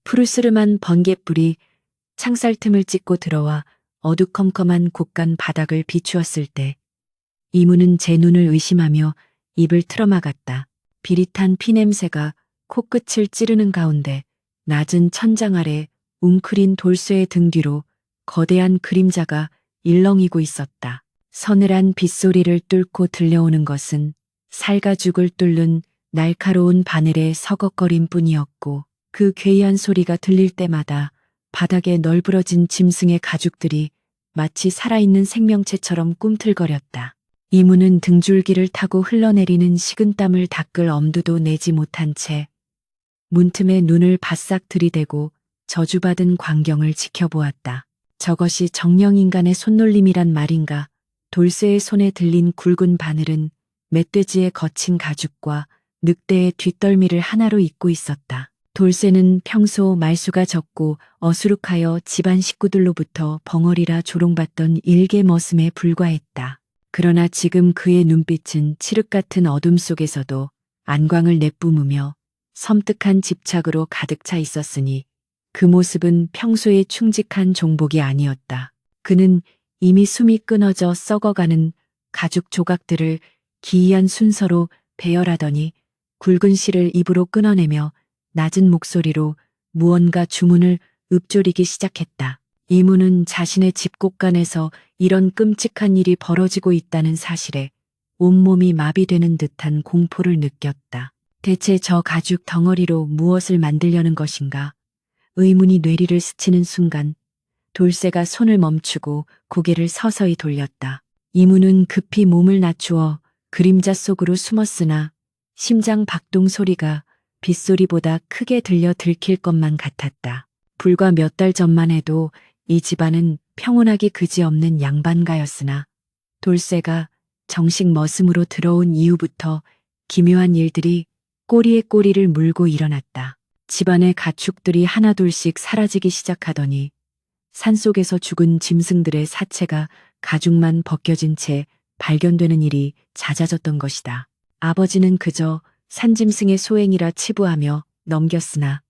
푸르스름한 번갯불이 창살 틈을 찍고 들어와 어두컴컴한 곳간 바닥을 비추었을 때 이문은 제 눈을 의심하며 입을 틀어막았다. 비릿한 피냄새가 코끝을 찌르는 가운데 낮은 천장 아래 웅크린 돌쇠의 등 뒤로 거대한 그림자가 일렁이고 있었다. 서늘한 빗소리를 뚫고 들려오는 것은 살가죽을 뚫는 날카로운 바늘의 서걱거림 뿐이었고 그 괴이한 소리가 들릴 때마다 바닥에 널브러진 짐승의 가죽들이 마치 살아있는 생명체처럼 꿈틀거렸다. 이문은 등줄기를 타고 흘러내리는 식은땀을 닦을 엄두도 내지 못한 채 문틈에 눈을 바싹 들이대고 저주받은 광경을 지켜보았다. 저것이 정령인간의 손놀림이란 말인가. 돌쇠의 손에 들린 굵은 바늘은 멧돼지의 거친 가죽과 늑대의 뒷덜미를 하나로 잇고 있었다. 돌쇠는 평소 말수가 적고 어수룩하여 집안 식구들로부터 벙어리라 조롱받던 일개 머슴에 불과했다. 그러나 지금 그의 눈빛은 칠흑 같은 어둠 속에서도 안광을 내뿜으며 섬뜩한 집착으로 가득 차 있었으니 그 모습은 평소에 충직한 종복이 아니었다. 그는 이미 숨이 끊어져 썩어가는 가죽 조각들을 기이한 순서로 배열하더니 굵은 실을 입으로 끊어내며 낮은 목소리로 무언가 주문을 읊조리기 시작했다. 이문은 자신의 집곳간에서 이런 끔찍한 일이 벌어지고 있다는 사실에 온몸이 마비되는 듯한 공포를 느꼈다. 대체 저 가죽 덩어리로 무엇을 만들려는 것인가? 의문이 뇌리를 스치는 순간 돌쇠가 손을 멈추고 고개를 서서히 돌렸다. 이문은 급히 몸을 낮추어 그림자 속으로 숨었으나 심장 박동 소리가 빗소리보다 크게 들려 들킬 것만 같았다. 불과 몇 달 전만 해도 이 집안은 평온하기 그지없는 양반가였으나 돌쇠가 정식 머슴으로 들어온 이후부터 기묘한 일들이 꼬리에 꼬리를 물고 일어났다. 집안의 가축들이 하나둘씩 사라지기 시작하더니 산속에서 죽은 짐승들의 사체가 가죽만 벗겨진 채 발견되는 일이 잦아졌던 것이다. 아버지는 그저 산짐승의 소행이라 치부하며 넘겼으나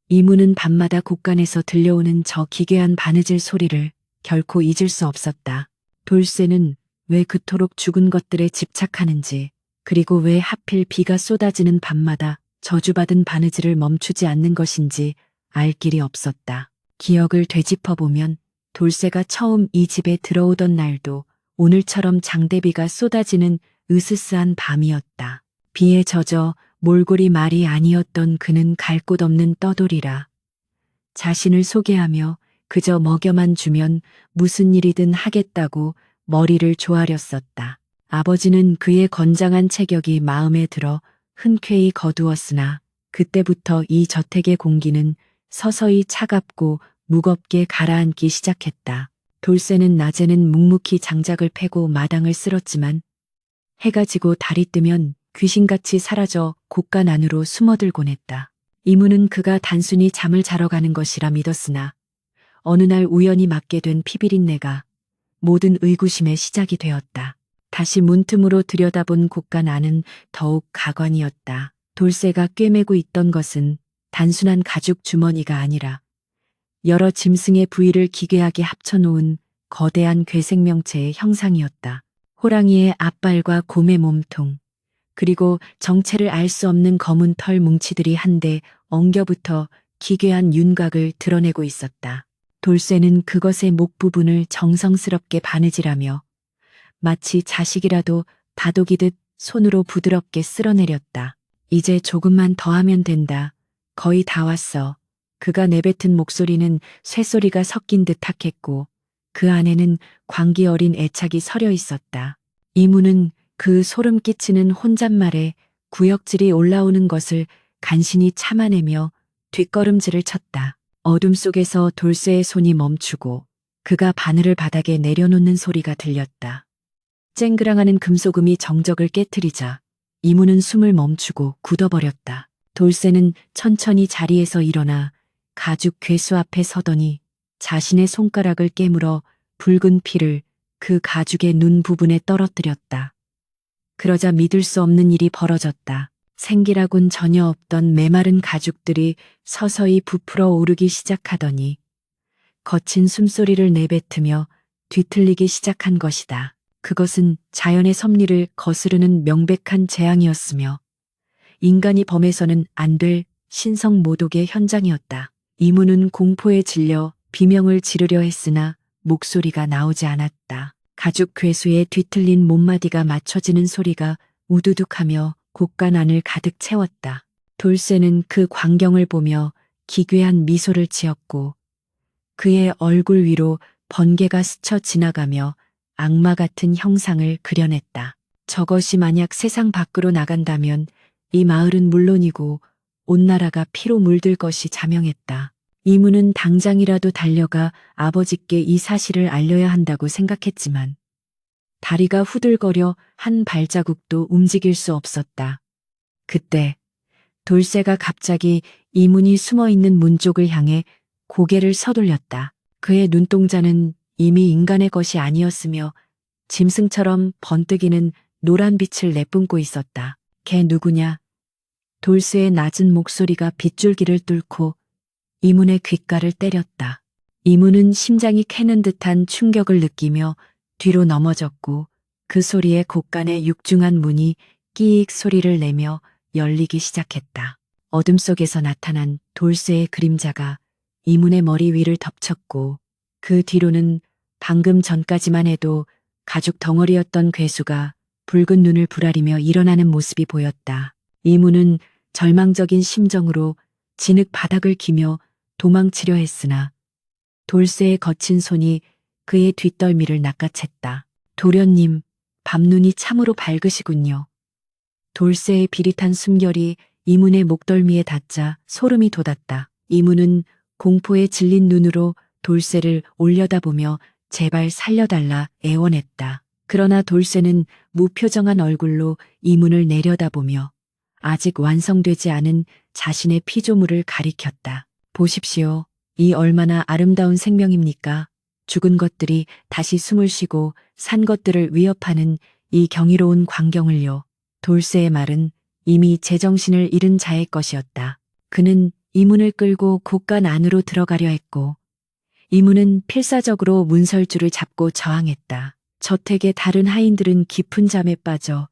이문은 밤마다 곳간에서 들려오는 저 기괴한 바느질 소리를 결코 잊을 수 없었다. 돌쇠는 왜 그토록 죽은 것들에 집착하는지, 그리고 왜 하필 비가 쏟아지는 밤마다 저주받은 바느질을 멈추지 않는 것인지 알 길이 없었다. 기억을 되짚어보면 돌쇠가 처음 이 집에 들어오던 날도 오늘처럼 장대비가 쏟아지는 으스스한 밤이었다. 비에 젖어 몰골이 말이 아니었던 그는 갈 곳 없는 떠돌이라 자신을 소개하며 그저 먹여만 주면 무슨 일이든 하겠다고 머리를 조아렸었다. 아버지는 그의 건장한 체격이 마음에 들어 흔쾌히 거두었으나 그때부터 이 저택의 공기는 서서히 차갑고 무겁게 가라앉기 시작했다. 돌쇠는 낮에는 묵묵히 장작을 패고 마당을 쓸었지만 해가 지고 달이 뜨면 귀신같이 사라져 곳간 안으로 숨어들곤 했다. 이문은 그가 단순히 잠을 자러 가는 것이라 믿었으나 어느 날 우연히 맞게 된 피비린내가 모든 의구심의 시작이 되었다. 다시 문틈으로 들여다본 곳간 안은 더욱 가관이었다. 돌쇠가 꿰매고 있던 것은 단순한 가죽 주머니가 아니라 여러 짐승의 부위를 기괴하게 합쳐놓은 거대한 괴생명체의 형상이었다. 호랑이의 앞발과 곰의 몸통, 그리고 정체를 알 수 없는 검은 털 뭉치들이 한데 엉겨붙어 기괴한 윤곽을 드러내고 있었다. 돌쇠는 그것의 목 부분을 정성스럽게 바느질하며 마치 자식이라도 다독이듯 손으로 부드럽게 쓸어내렸다. 이제 조금만 더 하면 된다. 거의 다 왔어. 그가 내뱉은 목소리는 쇠소리가 섞인 듯 탁했고 그 안에는 광기 어린 애착이 서려 있었다. 이문은 그 소름 끼치는 혼잣말에 구역질이 올라오는 것을 간신히 참아내며 뒷걸음질을 쳤다. 어둠 속에서 돌쇠의 손이 멈추고 그가 바늘을 바닥에 내려놓는 소리가 들렸다. 쨍그랑하는 금소금이 정적을 깨트리자 이문은 숨을 멈추고 굳어버렸다. 돌쇠는 천천히 자리에서 일어나 가죽 괴수 앞에 서더니 자신의 손가락을 깨물어 붉은 피를 그 가죽의 눈 부분에 떨어뜨렸다. 그러자 믿을 수 없는 일이 벌어졌다. 생기라곤 전혀 없던 메마른 가죽들이 서서히 부풀어 오르기 시작하더니 거친 숨소리를 내뱉으며 뒤틀리기 시작한 것이다. 그것은 자연의 섭리를 거스르는 명백한 재앙이었으며 인간이 범해서는 안 될 신성모독의 현장이었다. 이문은 공포에 질려 비명을 지르려 했으나 목소리가 나오지 않았다. 가죽 괴수의 뒤틀린 몸마디가 맞춰지는 소리가 우두둑하며 곳간 안을 가득 채웠다. 돌쇠는 그 광경을 보며 기괴한 미소를 지었고 그의 얼굴 위로 번개가 스쳐 지나가며 악마 같은 형상을 그려냈다. 저것이 만약 세상 밖으로 나간다면 이 마을은 물론이고 온 나라가 피로 물들 것이 자명했다. 이문은 당장이라도 달려가 아버지께 이 사실을 알려야 한다고 생각했지만 다리가 후들거려 한 발자국도 움직일 수 없었다. 그때 돌쇠가 갑자기 이문이 숨어있는 문 쪽을 향해 고개를 서둘렸다. 그의 눈동자는 이미 인간의 것이 아니었으며 짐승처럼 번뜩이는 노란 빛을 내뿜고 있었다. 걔 누구냐? 돌쇠의 낮은 목소리가 빗줄기를 뚫고 이문의 귓가를 때렸다. 이문은 심장이 캐는 듯한 충격을 느끼며 뒤로 넘어졌고 그 소리에 곳간의 육중한 문이 끼익 소리를 내며 열리기 시작했다. 어둠 속에서 나타난 돌쇠의 그림자가 이문의 머리 위를 덮쳤고 그 뒤로는 방금 전까지만 해도 가죽 덩어리였던 괴수가 붉은 눈을 부라리며 일어나는 모습이 보였다. 이문은 절망적인 심정으로 진흙 바닥을 기며 도망치려 했으나 돌쇠의 거친 손이 그의 뒷덜미를 낚아챘다. 도련님, 밤눈이 참으로 밝으시군요. 돌쇠의 비릿한 숨결이 이문의 목덜미에 닿자 소름이 돋았다. 이문은 공포에 질린 눈으로 돌쇠를 올려다보며 제발 살려달라 애원했다. 그러나 돌쇠는 무표정한 얼굴로 이문을 내려다보며 아직 완성되지 않은 자신의 피조물을 가리켰다. 보십시오. 이 얼마나 아름다운 생명입니까? 죽은 것들이 다시 숨을 쉬고 산 것들을 위협하는 이 경이로운 광경을요. 돌쇠의 말은 이미 제정신을 잃은 자의 것이었다. 그는 이문을 끌고 곳간 안으로 들어가려 했고 이문은 필사적으로 문설주를 잡고 저항했다. 저택의 다른 하인들은 깊은 잠에 빠져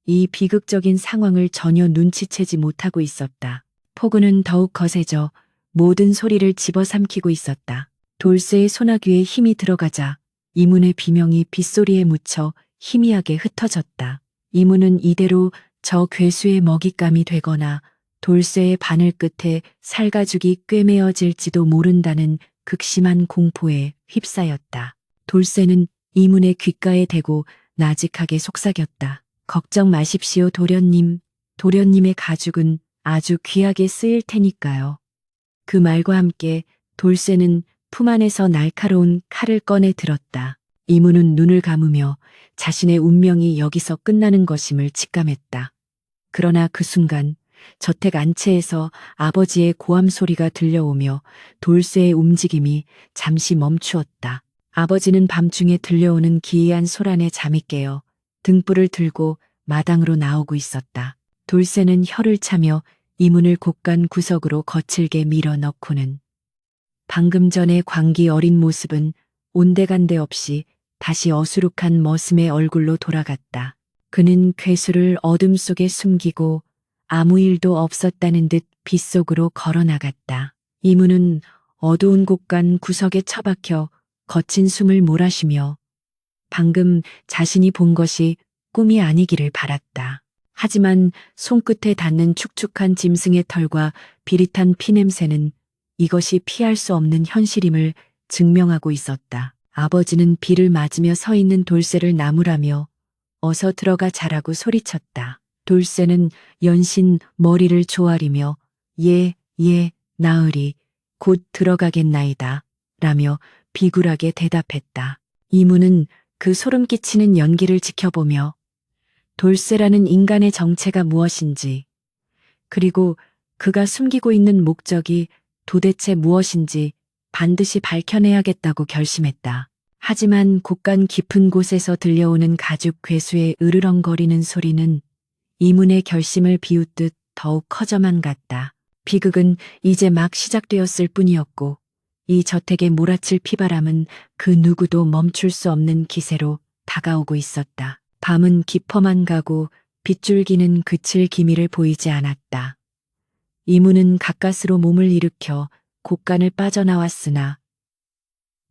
이 비극적인 상황을 전혀 눈치채지 못하고 있었다. 폭우는 더욱 거세져 모든 소리를 집어삼키고 있었다. 돌쇠의 소나귀에 힘이 들어가자 이문의 비명이 빗소리에 묻혀 희미하게 흩어졌다. 이문은 이대로 저 괴수의 먹잇감이 되거나 돌쇠의 바늘 끝에 살가죽이 꿰매어질지도 모른다는 극심한 공포에 휩싸였다. 돌쇠는 이문의 귓가에 대고 나직하게 속삭였다. 걱정 마십시오, 도련님. 도련님의 가죽은 아주 귀하게 쓰일 테니까요. 그 말과 함께 돌쇠는 품 안에서 날카로운 칼을 꺼내 들었다. 이문은 눈을 감으며 자신의 운명이 여기서 끝나는 것임을 직감했다. 그러나 그 순간 저택 안채에서 아버지의 고함 소리가 들려오며 돌쇠의 움직임이 잠시 멈추었다. 아버지는 밤중에 들려오는 기이한 소란에 잠이 깨어 등불을 들고 마당으로 나오고 있었다. 돌쇠는 혀를 차며 이문을 곳간 구석으로 거칠게 밀어 넣고는 방금 전의 광기 어린 모습은 온데간데 없이 다시 어수룩한 머슴의 얼굴로 돌아갔다. 그는 괴수를 어둠 속에 숨기고 아무 일도 없었다는 듯 빗속으로 걸어나갔다. 이문은 어두운 곳간 구석에 처박혀 거친 숨을 몰아쉬며 방금 자신이 본 것이 꿈이 아니기를 바랐다. 하지만 손끝에 닿는 축축한 짐승의 털과 비릿한 피냄새는 이것이 피할 수 없는 현실임을 증명하고 있었다. 아버지는 비를 맞으며 서 있는 돌쇠를 나무라며 어서 들어가 자라고 소리쳤다. 돌쇠는 연신 머리를 조아리며 예, 나으리 곧 들어가겠나이다 라며 비굴하게 대답했다. 이문은 그 소름 끼치는 연기를 지켜보며 돌쇠라는 인간의 정체가 무엇인지 그리고 그가 숨기고 있는 목적이 도대체 무엇인지 반드시 밝혀내야겠다고 결심했다. 하지만 곳간 깊은 곳에서 들려오는 가죽 괴수의 으르렁거리는 소리는 이문의 결심을 비웃듯 더욱 커져만 갔다. 비극은 이제 막 시작되었을 뿐이었고 이 저택에 몰아칠 피바람은 그 누구도 멈출 수 없는 기세로 다가오고 있었다. 밤은 깊어만 가고 빗줄기는 그칠 기미를 보이지 않았다. 이문은 가까스로 몸을 일으켜 곳간을 빠져나왔으나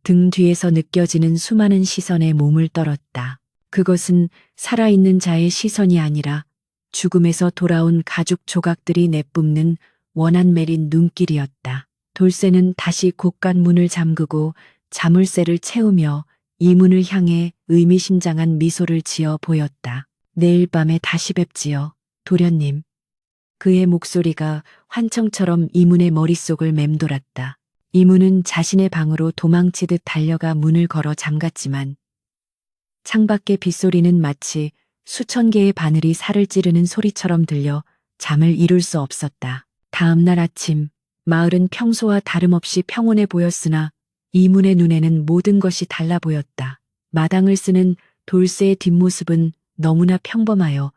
등 뒤에서 느껴지는 수많은 시선에 몸을 떨었다. 그것은 살아있는 자의 시선이 아니라 죽음에서 돌아온 가죽 조각들이 내뿜는 원한 매린 눈길이었다. 돌쇠는 다시 곳간 문을 잠그고 자물쇠를 채우며 이문을 향해 의미심장한 미소를 지어 보였다. 내일 밤에 다시 뵙지요, 도련님. 그의 목소리가 환청처럼 이문의 머릿속을 맴돌았다. 이문은 자신의 방으로 도망치듯 달려가 문을 걸어 잠갔지만 창밖의 빗소리는 마치 수천 개의 바늘이 살을 찌르는 소리처럼 들려 잠을 이룰 수 없었다. 다음 날 아침, 마을은 평소와 다름없이 평온해 보였으나 이문의 눈에는 모든 것이 달라 보였다. 마당을 쓰는 돌쇠의 뒷모습은 너무나 평범하여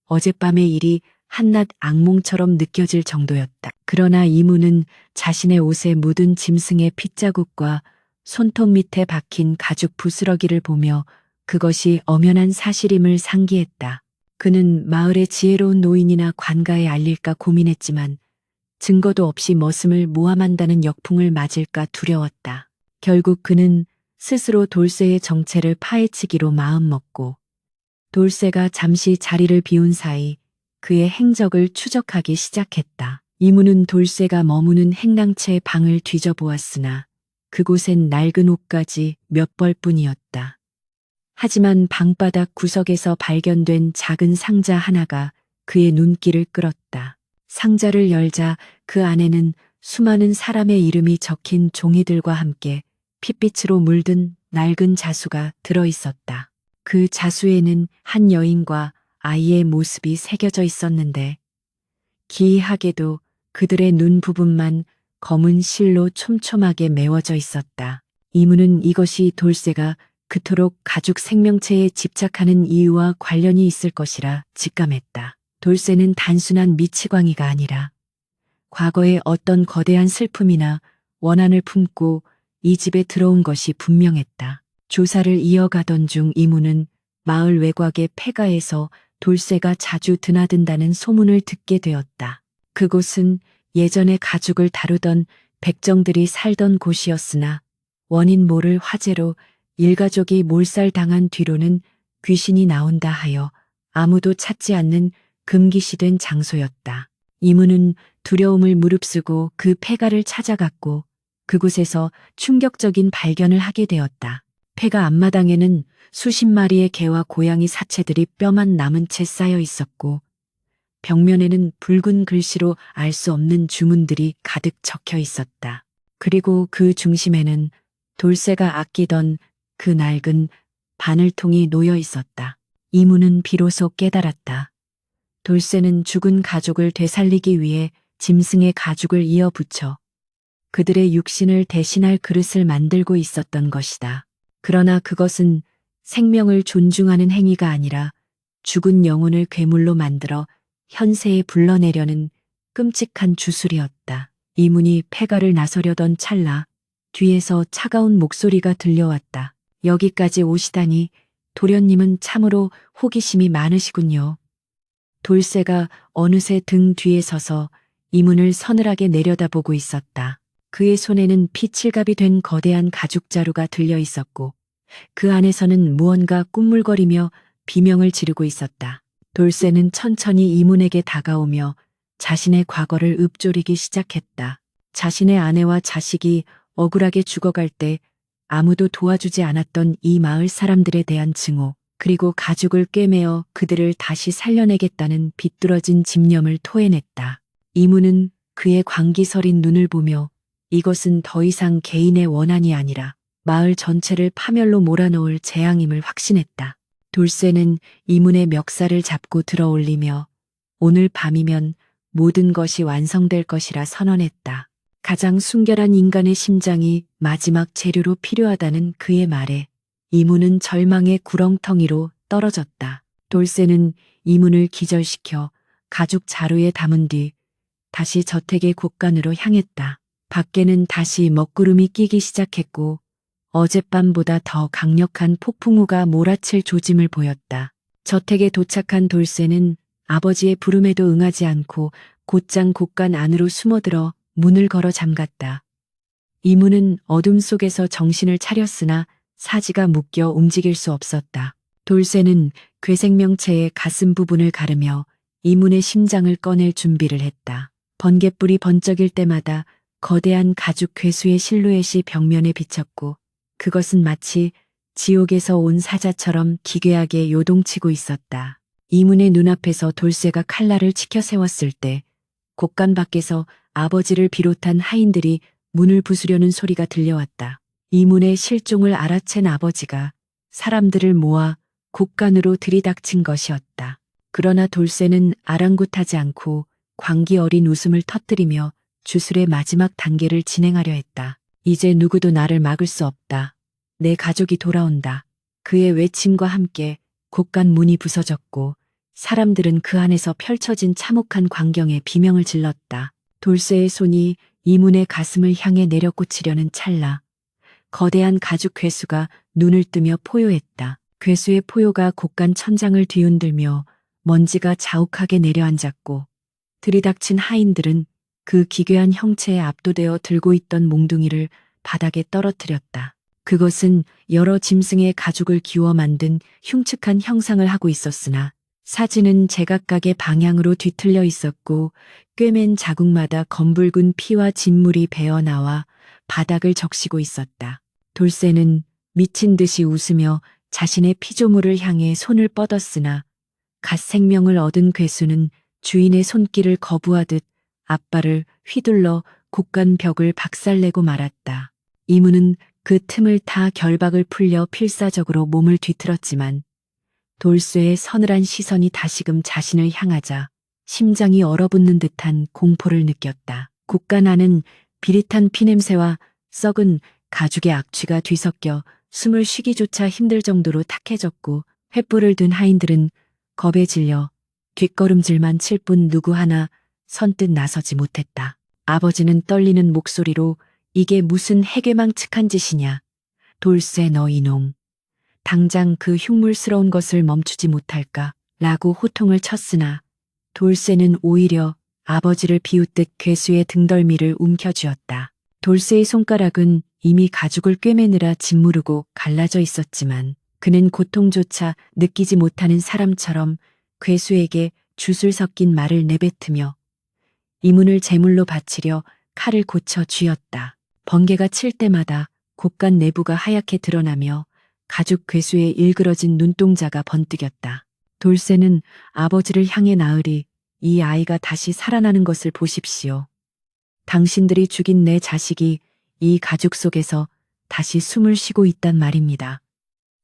어젯밤의 일이 한낱 악몽처럼 느껴질 정도였다. 그러나 이문은 자신의 옷에 묻은 짐승의 핏자국과 손톱 밑에 박힌 가죽 부스러기를 보며 그것이 엄연한 사실임을 상기했다. 그는 마을의 지혜로운 노인이나 관가에 알릴까 고민했지만 증거도 없이 머슴을 모함한다는 역풍을 맞을까 두려웠다. 결국 그는 스스로 돌쇠의 정체를 파헤치기로 마음먹고 돌쇠가 잠시 자리를 비운 사이 그의 행적을 추적하기 시작했다. 이문은 돌쇠가 머무는 행랑채의 방을 뒤져보았으나 그곳엔 낡은 옷까지 몇 벌뿐이었다. 하지만 방바닥 구석에서 발견된 작은 상자 하나가 그의 눈길을 끌었다. 상자를 열자 그 안에는 수많은 사람의 이름이 적힌 종이들과 함께 핏빛으로 물든 낡은 자수가 들어있었다. 그 자수에는 한 여인과 아이의 모습이 새겨져 있었는데 기이하게도 그들의 눈 부분만 검은 실로 촘촘하게 메워져 있었다. 이문은 이것이 돌쇠가 그토록 가죽 생명체에 집착하는 이유와 관련이 있을 것이라 직감했다. 돌쇠는 단순한 미치광이가 아니라 과거에 어떤 거대한 슬픔이나 원한을 품고 이 집에 들어온 것이 분명했다. 조사를 이어가던 중 이문은 마을 외곽의 폐가에서 돌쇠가 자주 드나든다는 소문을 듣게 되었다. 그곳은 예전에 가죽을 다루던 백정들이 살던 곳이었으나 원인 모를 화재로 일가족이 몰살당한 뒤로는 귀신이 나온다 하여 아무도 찾지 않는 금기시된 장소였다. 이문은 두려움을 무릅쓰고 그 폐가를 찾아갔고 그곳에서 충격적인 발견을 하게 되었다. 폐가 앞마당에는 수십 마리의 개와 고양이 사체들이 뼈만 남은 채 쌓여 있었고 벽면에는 붉은 글씨로 알 수 없는 주문들이 가득 적혀 있었다. 그리고 그 중심에는 돌쇠가 아끼던 그 낡은 바늘통이 놓여 있었다. 이문은 비로소 깨달았다. 돌쇠는 죽은 가족을 되살리기 위해 짐승의 가죽을 이어 붙여 그들의 육신을 대신할 그릇을 만들고 있었던 것이다. 그러나 그것은 생명을 존중하는 행위가 아니라 죽은 영혼을 괴물로 만들어 현세에 불러내려는 끔찍한 주술이었다. 이문이 폐가를 나서려던 찰나 뒤에서 차가운 목소리가 들려왔다. 여기까지 오시다니 도련님은 참으로 호기심이 많으시군요. 돌쇠가 어느새 등 뒤에 서서 이문을 서늘하게 내려다보고 있었다. 그의 손에는 피칠갑이 된 거대한 가죽자루가 들려 있었고 그 안에서는 무언가 꿈물거리며 비명을 지르고 있었다. 돌쇠는 천천히 이문에게 다가오며 자신의 과거를 읊조리기 시작했다. 자신의 아내와 자식이 억울하게 죽어갈 때 아무도 도와주지 않았던 이 마을 사람들에 대한 증오, 그리고 가죽을 꿰매어 그들을 다시 살려내겠다는 비뚤어진 집념을 토해냈다. 이문은 그의 광기서린 눈을 보며 이것은 더 이상 개인의 원한이 아니라 마을 전체를 파멸로 몰아넣을 재앙임을 확신했다. 돌쇠는 이문의 멱살을 잡고 들어올리며 오늘 밤이면 모든 것이 완성될 것이라 선언했다. 가장 순결한 인간의 심장이 마지막 재료로 필요하다는 그의 말에 이문은 절망의 구렁텅이로 떨어졌다. 돌쇠는 이문을 기절시켜 가죽 자루에 담은 뒤 다시 저택의 곳간으로 향했다. 밖에는 다시 먹구름이 끼기 시작했고 어젯밤보다 더 강력한 폭풍우가 몰아칠 조짐을 보였다. 저택에 도착한 돌쇠는 아버지의 부름에도 응하지 않고 곧장 곳간 안으로 숨어들어 문을 걸어 잠갔다. 이문은 어둠 속에서 정신을 차렸으나 사지가 묶여 움직일 수 없었다. 돌쇠는 괴생명체의 가슴 부분을 가르며 이문의 심장을 꺼낼 준비를 했다. 번갯불이 번쩍일 때마다 거대한 가죽 괴수의 실루엣이 벽면에 비쳤고 그것은 마치 지옥에서 온 사자처럼 기괴하게 요동치고 있었다. 이문의 눈앞에서 돌쇠가 칼날을 치켜 세웠을 때 곳간 밖에서 아버지를 비롯한 하인들이 문을 부수려는 소리가 들려왔다. 이문의 실종을 알아챈 아버지가 사람들을 모아 곳간으로 들이닥친 것이었다. 그러나 돌쇠는 아랑곳하지 않고 광기 어린 웃음을 터뜨리며 주술의 마지막 단계를 진행하려 했다. 이제 누구도 나를 막을 수 없다. 내 가족이 돌아온다. 그의 외침과 함께 곳간 문이 부서졌고 사람들은 그 안에서 펼쳐진 참혹한 광경에 비명을 질렀다. 돌쇠의 손이 이문의 가슴을 향해 내려꽂히려는 찰나 거대한 가죽 괴수가 눈을 뜨며 포효했다. 괴수의 포효가 곳간 천장을 뒤흔들며 먼지가 자욱하게 내려앉았고 들이닥친 하인들은 그 기괴한 형체에 압도되어 들고 있던 몽둥이를 바닥에 떨어뜨렸다. 그것은 여러 짐승의 가죽을 기워 만든 흉측한 형상을 하고 있었으나 사지는 제각각의 방향으로 뒤틀려 있었고 꿰맨 자국마다 검붉은 피와 진물이 배어나와 바닥을 적시고 있었다. 돌쇠는 미친 듯이 웃으며 자신의 피조물을 향해 손을 뻗었으나 갓 생명을 얻은 괴수는 주인의 손길을 거부하듯 앞발을 휘둘러 곳간 벽을 박살내고 말았다. 이문은 그 틈을 타 결박을 풀려 필사적으로 몸을 뒤틀었지만 돌쇠의 서늘한 시선이 다시금 자신을 향하자 심장이 얼어붙는 듯한 공포를 느꼈다. 곳간 안은 비릿한 피냄새와 썩은 가죽의 악취가 뒤섞여 숨을 쉬기조차 힘들 정도로 탁해졌고 횃불을 든 하인들은 겁에 질려 뒷걸음질만 칠 뿐 누구 하나 선뜻 나서지 못했다. 아버지는 떨리는 목소리로 이게 무슨 해괴망측한 짓이냐. 돌쇠 너 이놈. 당장 그 흉물스러운 것을 멈추지 못할까 라고 호통을 쳤으나 돌쇠는 오히려 아버지를 비웃듯 괴수의 등덜미를 움켜쥐었다. 돌쇠의 손가락은 이미 가죽을 꿰매느라 짓무르고 갈라져 있었지만 그는 고통조차 느끼지 못하는 사람처럼 괴수에게 주술 섞인 말을 내뱉으며 이문을 제물로 바치려 칼을 고쳐 쥐었다. 번개가 칠 때마다 곳간 내부가 하얗게 드러나며 가죽 괴수의 일그러진 눈동자가 번뜩였다. 돌쇠는 아버지를 향해 나으리 이 아이가 다시 살아나는 것을 보십시오. 당신들이 죽인 내 자식이 이 가죽 속에서 다시 숨을 쉬고 있단 말입니다.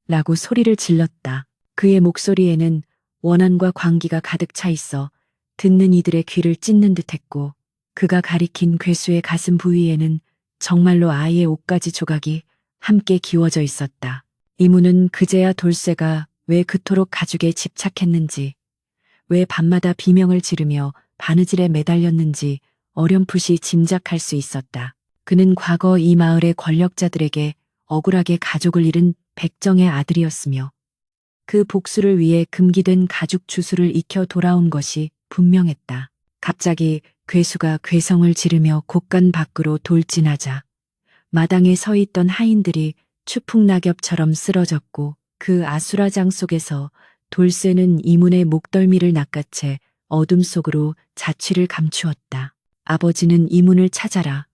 라고 소리를 질렀다. 그의 목소리에는 원한과 광기가 가득 차 있어 듣는 이들의 귀를 찢는 듯했고 그가 가리킨 괴수의 가슴 부위에는 정말로 아이의 옷가지 조각이 함께 기워져 있었다. 이문은 그제야 돌쇠가 왜 그토록 가죽에 집착했는지, 왜 밤마다 비명을 지르며 바느질에 매달렸는지 어렴풋이 짐작할 수 있었다. 그는 과거 이 마을의 권력자들에게 억울하게 가족을 잃은 백정의 아들이었으며 그 복수를 위해 금기된 가죽 주술을 익혀 돌아온 것이 분명했다. 갑자기 괴수가 괴성을 지르며 곳간 밖으로 돌진하자 마당에 서 있던 하인들이 추풍낙엽처럼 쓰러졌고 그 아수라장 속에서 돌쇠는 이문의 목덜미를 낚아채 어둠 속으로 자취를 감추었다. 아버지는 이문을 찾아라.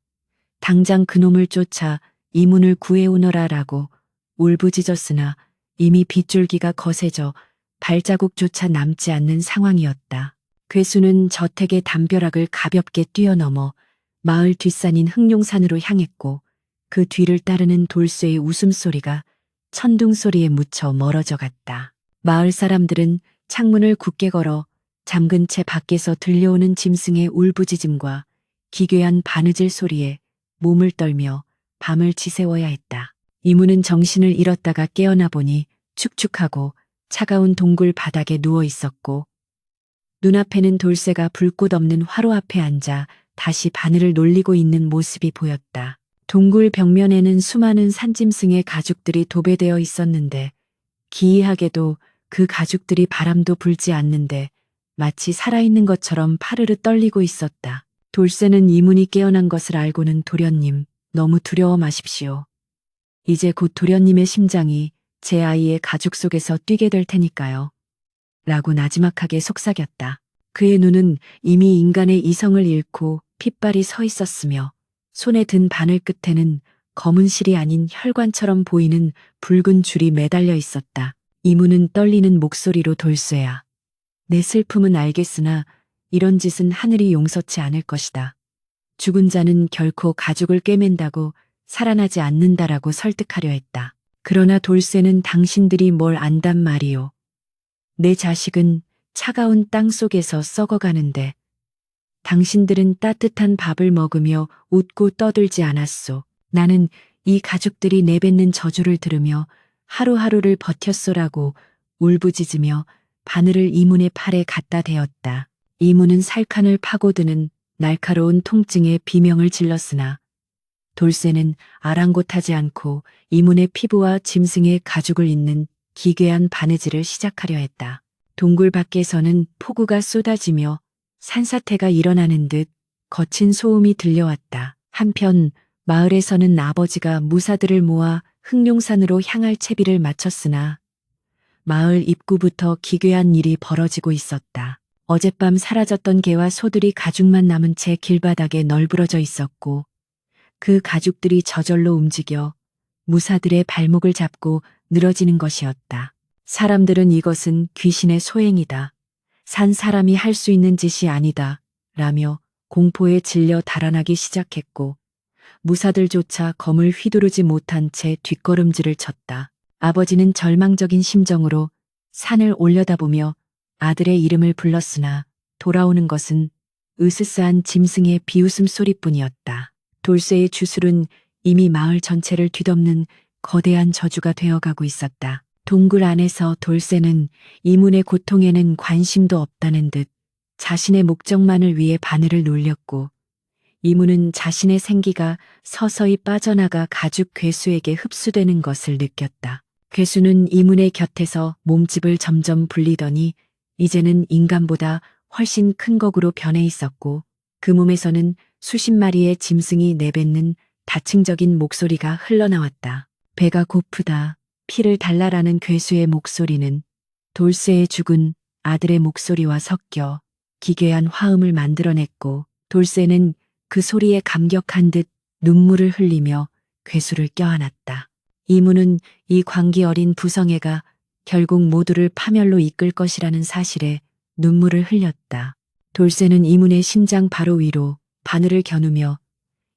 당장 그놈을 쫓아 이문을 구해오너라 라고 울부짖었으나 이미 빗줄기가 거세져 발자국조차 남지 않는 상황이었다. 괴수는 저택의 담벼락을 가볍게 뛰어넘어 마을 뒷산인 흑룡산으로 향했고 그 뒤를 따르는 돌쇠의 웃음소리가 천둥소리에 묻혀 멀어져 갔다. 마을 사람들은 창문을 굳게 걸어 잠근 채 밖에서 들려오는 짐승의 울부짖음과 기괴한 바느질 소리에 몸을 떨며 밤을 지새워야 했다. 이문은 정신을 잃었다가 깨어나 보니 축축하고 차가운 동굴 바닥에 누워 있었고 눈앞에는 돌쇠가 불꽃 없는 화로 앞에 앉아 다시 바늘을 놀리고 있는 모습이 보였다. 동굴 벽면에는 수많은 산짐승의 가죽들이 도배되어 있었는데 기이하게도 그 가죽들이 바람도 불지 않는데 마치 살아있는 것처럼 파르르 떨리고 있었다. 돌쇠는 이문이 깨어난 것을 알고는 도련님, 너무 두려워 마십시오. 이제 곧 도련님의 심장이 제 아이의 가죽 속에서 뛰게 될 테니까요. 라고 나지막하게 속삭였다. 그의 눈은 이미 인간의 이성을 잃고 핏발이 서 있었으며 손에 든 바늘 끝에는 검은 실이 아닌 혈관처럼 보이는 붉은 줄이 매달려 있었다. 이문은 떨리는 목소리로 돌쇠야. 내 슬픔은 알겠으나 이런 짓은 하늘이 용서치 않을 것이다. 죽은 자는 결코 가죽을 꿰맨다고 살아나지 않는다라고 설득하려 했다. 그러나 돌쇠는 당신들이 뭘 안단 말이오. 내 자식은 차가운 땅 속에서 썩어가는데 당신들은 따뜻한 밥을 먹으며 웃고 떠들지 않았소. 나는 이 가죽들이 내뱉는 저주를 들으며 하루하루를 버텼소라고 울부짖으며 바늘을 이문의 팔에 갖다 대었다. 이문은 살칸을 파고드는 날카로운 통증에 비명을 질렀으나 돌쇠는 아랑곳하지 않고 이문의 피부와 짐승의 가죽을 잇는 기괴한 바느질을 시작하려 했다. 동굴 밖에서는 폭우가 쏟아지며 산사태가 일어나는 듯 거친 소음이 들려왔다. 한편 마을에서는 아버지가 무사들을 모아 흑룡산으로 향할 채비를 마쳤으나 마을 입구부터 기괴한 일이 벌어지고 있었다. 어젯밤 사라졌던 개와 소들이 가죽만 남은 채 길바닥에 널브러져 있었고 그 가죽들이 저절로 움직여 무사들의 발목을 잡고 늘어지는 것이었다. 사람들은 이것은 귀신의 소행이다. 산 사람이 할 수 있는 짓이 아니다. 라며 공포에 질려 달아나기 시작했고 무사들조차 검을 휘두르지 못한 채 뒷걸음질을 쳤다. 아버지는 절망적인 심정으로 산을 올려다보며 아들의 이름을 불렀으나 돌아오는 것은 으스스한 짐승의 비웃음 소리뿐이었다. 돌쇠의 주술은 이미 마을 전체를 뒤덮는 거대한 저주가 되어가고 있었다. 동굴 안에서 돌쇠는 이문의 고통에는 관심도 없다는 듯 자신의 목적만을 위해 바늘을 놀렸고 이문은 자신의 생기가 서서히 빠져나가 가죽 괴수에게 흡수되는 것을 느꼈다. 괴수는 이문의 곁에서 몸집을 점점 불리더니 이제는 인간보다 훨씬 큰 거구로 변해 있었고 그 몸에서는 수십 마리의 짐승이 내뱉는 다층적인 목소리가 흘러나왔다. 배가 고프다. 피를 달라라는 괴수의 목소리는 돌쇠의 죽은 아들의 목소리와 섞여 기괴한 화음을 만들어냈고 돌쇠는 그 소리에 감격한 듯 눈물을 흘리며 괴수를 껴안았다. 이문은 이 광기 어린 부성애가 결국 모두를 파멸로 이끌 것이라는 사실에 눈물을 흘렸다. 돌쇠는 이문의 심장 바로 위로 바늘을 겨누며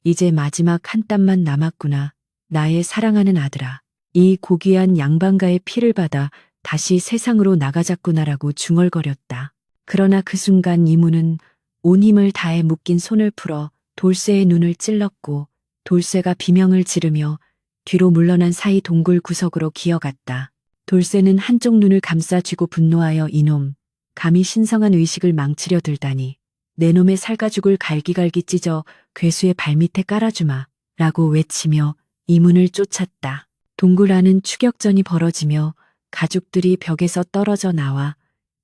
이제 마지막 한 땀만 남았구나. 나의 사랑하는 아들아. 이 고귀한 양반가의 피를 받아 다시 세상으로 나가자꾸나라고 중얼거렸다. 그러나 그 순간 이문은 온 힘을 다해 묶인 손을 풀어 돌쇠의 눈을 찔렀고 돌쇠가 비명을 지르며 뒤로 물러난 사이 동굴 구석으로 기어갔다. 돌쇠는 한쪽 눈을 감싸 쥐고 분노하여 이놈, 감히 신성한 의식을 망치려 들다니. 내 놈의 살가죽을 갈기갈기 찢어 괴수의 발밑에 깔아주마 라고 외치며 이문을 쫓았다. 동굴 안은 추격전이 벌어지며 가죽들이 벽에서 떨어져 나와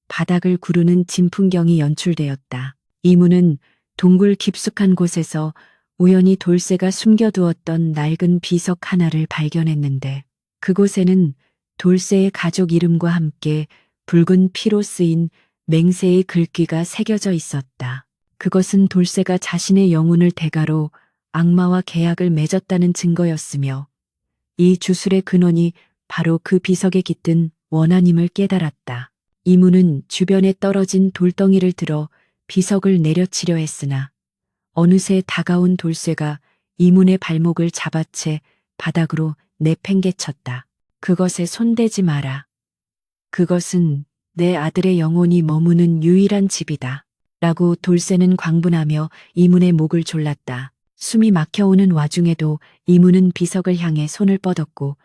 바닥을 구르는 진풍경이 연출되었다. 이문은 동굴 깊숙한 곳에서 우연히 돌쇠가 숨겨두었던 낡은 비석 하나를 발견했는데 그곳에는 돌쇠의 가족 이름과 함께 붉은 피로 쓰인 맹세의 글귀가 새겨져 있었다. 그것은 돌쇠가 자신의 영혼을 대가로 악마와 계약을 맺었다는 증거였으며 이 주술의 근원이 바로 그 비석에 깃든 원한임을 깨달았다. 이문은 주변에 떨어진 돌덩이를 들어 비석을 내려치려 했으나 어느새 다가온 돌쇠가 이문의 발목을 잡아채 바닥으로 내팽개쳤다. 그것에 손대지 마라. 그것은 내 아들의 영혼이 머무는 유일한 집이다. 라고 돌쇠는 광분하며 이문의 목을 졸랐다. 숨이 막혀오는 와중에도 이문은 비석을 향해 손을 뻗었고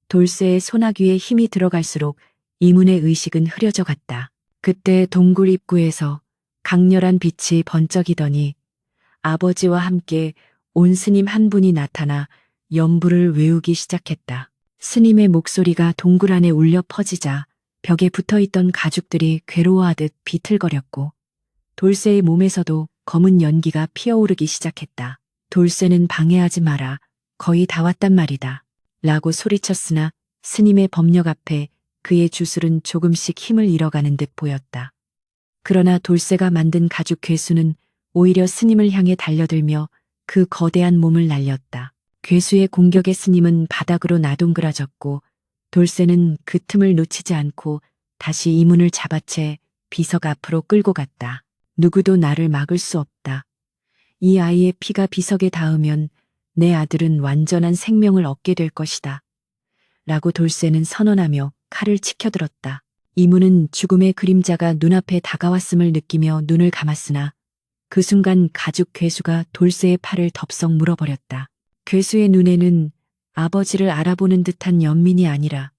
돌쇠의 소나귀에 힘이 들어갈수록 이문의 의식은 흐려져 갔다. 그때 동굴 입구에서 강렬한 빛이 번쩍이더니 아버지와 함께 온 스님 한 분이 나타나 연부를 외우기 시작했다. 스님의 목소리가 동굴 안에 울려 퍼지자 벽에 붙어있던 가죽들이 괴로워하듯 비틀거렸고 돌쇠의 몸에서도 검은 연기가 피어오르기 시작했다. 돌쇠는 방해하지 마라. 거의 다 왔단 말이다. 라고 소리쳤으나 스님의 법력 앞에 그의 주술은 조금씩 힘을 잃어가는 듯 보였다. 그러나 돌쇠가 만든 가죽 괴수는 오히려 스님을 향해 달려들며 그 거대한 몸을 날렸다. 괴수의 공격에 스님은 바닥으로 나동그라졌고 돌쇠는 그 틈을 놓치지 않고 다시 이문을 잡아채 비석 앞으로 끌고 갔다. 누구도 나를 막을 수 없다. 이 아이의 피가 비석에 닿으면 내 아들은 완전한 생명을 얻게 될 것이다. 라고 돌쇠는 선언하며 칼을 치켜들었다. 이문은 죽음의 그림자가 눈앞에 다가왔음을 느끼며 눈을 감았으나 그 순간 가죽 괴수가 돌쇠의 팔을 덥석 물어버렸다. 괴수의 눈에는 아버지를 알아보는 듯한 연민이 아니라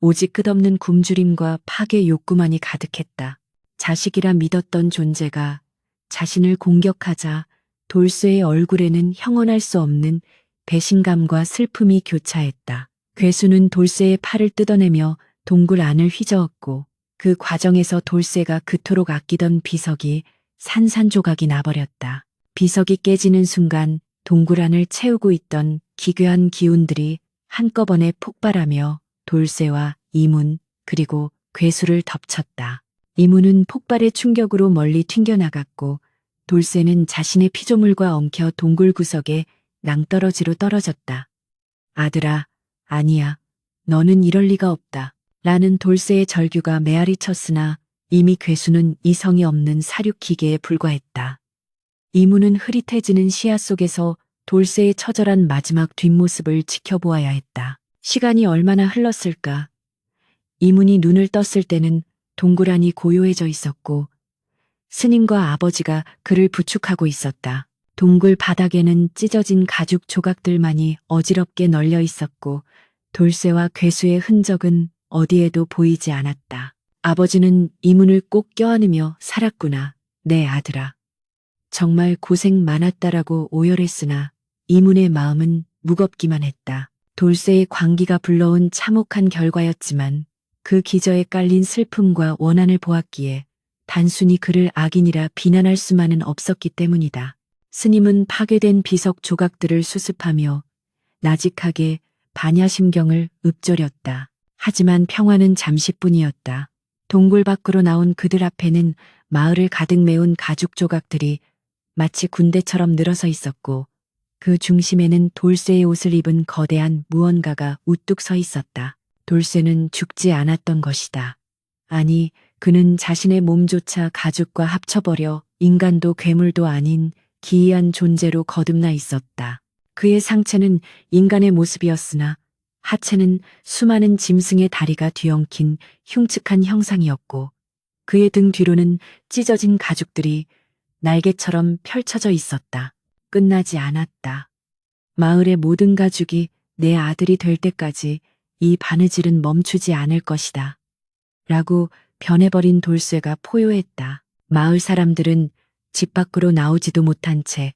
오직 끝없는 굶주림과 파괴 욕구만이 가득했다. 자식이라 믿었던 존재가 자신을 공격하자 돌쇠의 얼굴에는 형언할 수 없는 배신감과 슬픔이 교차했다. 괴수는 돌쇠의 팔을 뜯어내며 동굴 안을 휘저었고 그 과정에서 돌쇠가 그토록 아끼던 비석이 산산조각이 나버렸다. 비석이 깨지는 순간 동굴 안을 채우고 있던 기괴한 기운들이 한꺼번에 폭발하며 돌쇠와 이문 그리고 괴수를 덮쳤다. 이문은 폭발의 충격으로 멀리 튕겨나갔고 돌쇠는 자신의 피조물과 엉켜 동굴 구석에 낭떠러지로 떨어졌다. 아들아, 아니야. 너는 이럴 리가 없다. 라는 돌쇠의 절규가 메아리 쳤으나 이미 괴수는 이성이 없는 사륙기계에 불과했다. 이문은 흐릿해지는 시야 속에서 돌쇠의 처절한 마지막 뒷모습을 지켜보아야 했다. 시간이 얼마나 흘렀을까? 이문이 눈을 떴을 때는 동굴 안이 고요해져 있었고 스님과 아버지가 그를 부축하고 있었다. 동굴 바닥에는 찢어진 가죽 조각들만이 어지럽게 널려 있었고 돌쇠와 괴수의 흔적은 어디에도 보이지 않았다. 아버지는 이문을 꼭 껴안으며 살았구나, 내 아들아. 정말 고생 많았다라고 오열했으나 이문의 마음은 무겁기만 했다. 돌쇠의 광기가 불러온 참혹한 결과였지만 그 기저에 깔린 슬픔과 원한을 보았기에 단순히 그를 악인이라 비난할 수만은 없었기 때문이다. 스님은 파괴된 비석 조각들을 수습하며 나직하게 반야심경을 읊조렸다. 하지만 평화는 잠시뿐이었다. 동굴 밖으로 나온 그들 앞에는 마을을 가득 메운 가죽 조각들이 마치 군대처럼 늘어서 있었고 그 중심에는 돌쇠의 옷을 입은 거대한 무언가가 우뚝 서 있었다. 돌쇠는 죽지 않았던 것이다. 아니, 그는 자신의 몸조차 가죽과 합쳐버려 인간도 괴물도 아닌 기이한 존재로 거듭나 있었다. 그의 상체는 인간의 모습이었으나 하체는 수많은 짐승의 다리가 뒤엉킨 흉측한 형상이었고 그의 등 뒤로는 찢어진 가죽들이 날개처럼 펼쳐져 있었다. 끝나지 않았다. 마을의 모든 가죽이 내 아들이 될 때까지 이 바느질은 멈추지 않을 것이다. 라고 변해버린 돌쇠가 포효했다. 마을 사람들은 집 밖으로 나오지도 못한 채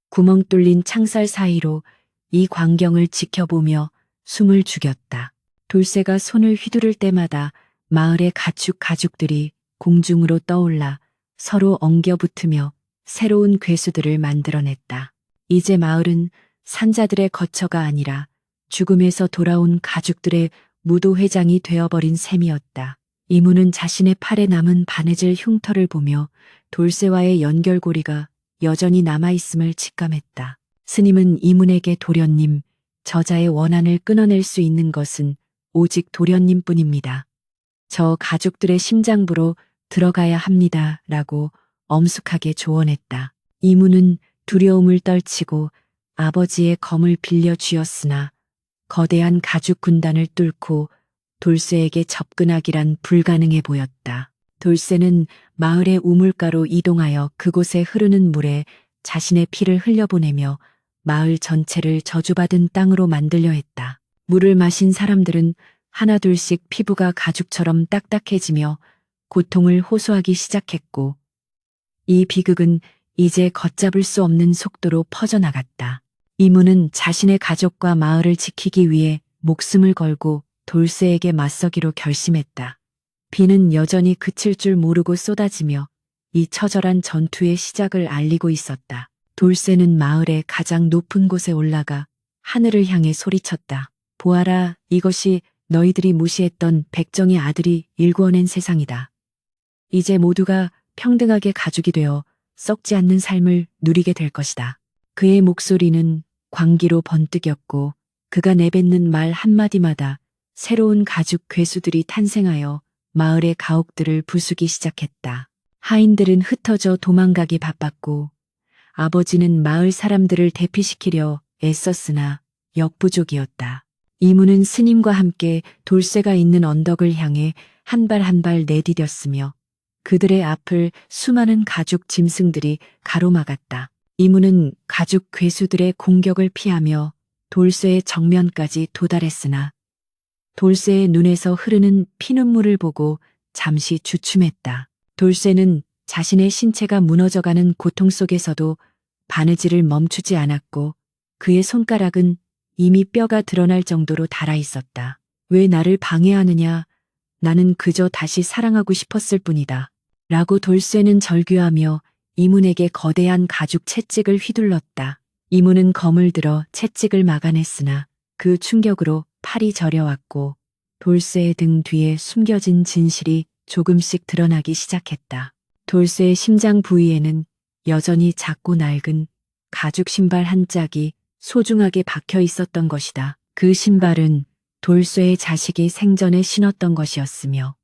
구멍 뚫린 창살 사이로 이 광경을 지켜보며 숨을 죽였다. 돌쇠가 손을 휘두를 때마다 마을의 가죽들이 공중으로 떠올라 서로 엉겨붙으며 새로운 괴수들을 만들어냈다. 이제 마을은 산자들의 거처가 아니라 죽음에서 돌아온 가죽들의 무도회장이 되어버린 셈이었다. 이문은 자신의 팔에 남은 바느질 흉터를 보며 돌쇠와의 연결고리가 여전히 남아있음을 직감했다. 스님은 이문에게 도련님, 저자의 원한을 끊어낼 수 있는 것은 오직 도련님뿐입니다. 저 가죽들의 심장부로 들어가야 합니다. 라고 엄숙하게 조언했다. 이문은 두려움을 떨치고 아버지의 검을 빌려 쥐었으나 거대한 가죽 군단을 뚫고 돌쇠에게 접근하기란 불가능해 보였다. 돌쇠는 마을의 우물가로 이동하여 그곳에 흐르는 물에 자신의 피를 흘려보내며 마을 전체를 저주받은 땅으로 만들려 했다. 물을 마신 사람들은 하나둘씩 피부가 가죽처럼 딱딱해지며 고통을 호소하기 시작했고 이 비극은 이제 걷잡을 수 없는 속도로 퍼져나갔다. 이문은 자신의 가족과 마을을 지키기 위해 목숨을 걸고 돌쇠에게 맞서기로 결심했다. 비는 여전히 그칠 줄 모르고 쏟아지며 이 처절한 전투의 시작을 알리고 있었다. 돌쇠는 마을의 가장 높은 곳에 올라가 하늘을 향해 소리쳤다. 보아라, 이것이 너희들이 무시했던 백정의 아들이 일구어낸 세상이다. 이제 모두가 평등하게 가족이 되어 썩지 않는 삶을 누리게 될 것이다. 그의 목소리는 광기로 번뜩였고 그가 내뱉는 말 한마디마다 새로운 가죽 괴수들이 탄생하여 마을의 가옥들을 부수기 시작했다. 하인들은 흩어져 도망가기 바빴고 아버지는 마을 사람들을 대피시키려 애썼으나 역부족이었다. 이문은 스님과 함께 돌쇠가 있는 언덕을 향해 한 발 한 발 내디뎠으며 그들의 앞을 수많은 가죽 짐승들이 가로막았다. 이문은 가죽 괴수들의 공격을 피하며 돌쇠의 정면까지 도달했으나 돌쇠의 눈에서 흐르는 피눈물을 보고 잠시 주춤했다. 돌쇠는 자신의 신체가 무너져가는 고통 속에서도 바느질을 멈추지 않았고 그의 손가락은 이미 뼈가 드러날 정도로 닳아 있었다. 왜 나를 방해하느냐? 나는 그저 다시 사랑하고 싶었을 뿐이다. 라고 돌쇠는 절규하며 이문에게 거대한 가죽 채찍을 휘둘렀다. 이문은 검을 들어 채찍을 막아냈으나 그 충격으로 팔이 저려왔고 돌쇠의 등 뒤에 숨겨진 진실이 조금씩 드러나기 시작했다. 돌쇠의 심장 부위에는 여전히 작고 낡은 가죽 신발 한 짝이 소중하게 박혀 있었던 것이다. 그 신발은 돌쇠의 자식이 생전에 신었던 것이었으며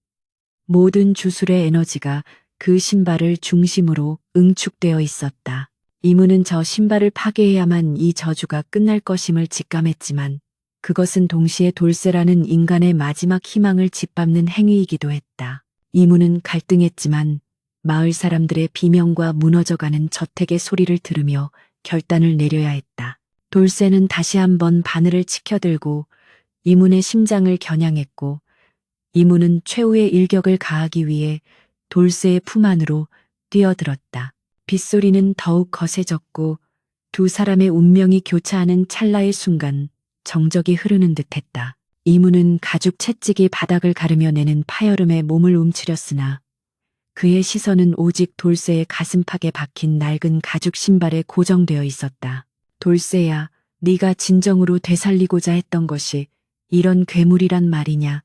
모든 주술의 에너지가 그 신발을 중심으로 응축되어 있었다. 이문은 저 신발을 파괴해야만 이 저주가 끝날 것임을 직감했지만 그것은 동시에 돌쇠라는 인간의 마지막 희망을 짓밟는 행위이기도 했다. 이문은 갈등했지만 마을 사람들의 비명과 무너져가는 저택의 소리를 들으며 결단을 내려야 했다. 돌쇠는 다시 한번 바늘을 치켜들고 이문의 심장을 겨냥했고 이문은 최후의 일격을 가하기 위해 돌쇠의 품 안으로 뛰어들었다. 빗소리는 더욱 거세졌고 두 사람의 운명이 교차하는 찰나의 순간 정적이 흐르는 듯했다. 이문은 가죽 채찍이 바닥을 가르며 내는 파열음에 몸을 움츠렸으나 그의 시선은 오직 돌쇠의 가슴팍에 박힌 낡은 가죽 신발에 고정되어 있었다. 돌쇠야, 네가 진정으로 되살리고자 했던 것이 이런 괴물이란 말이냐?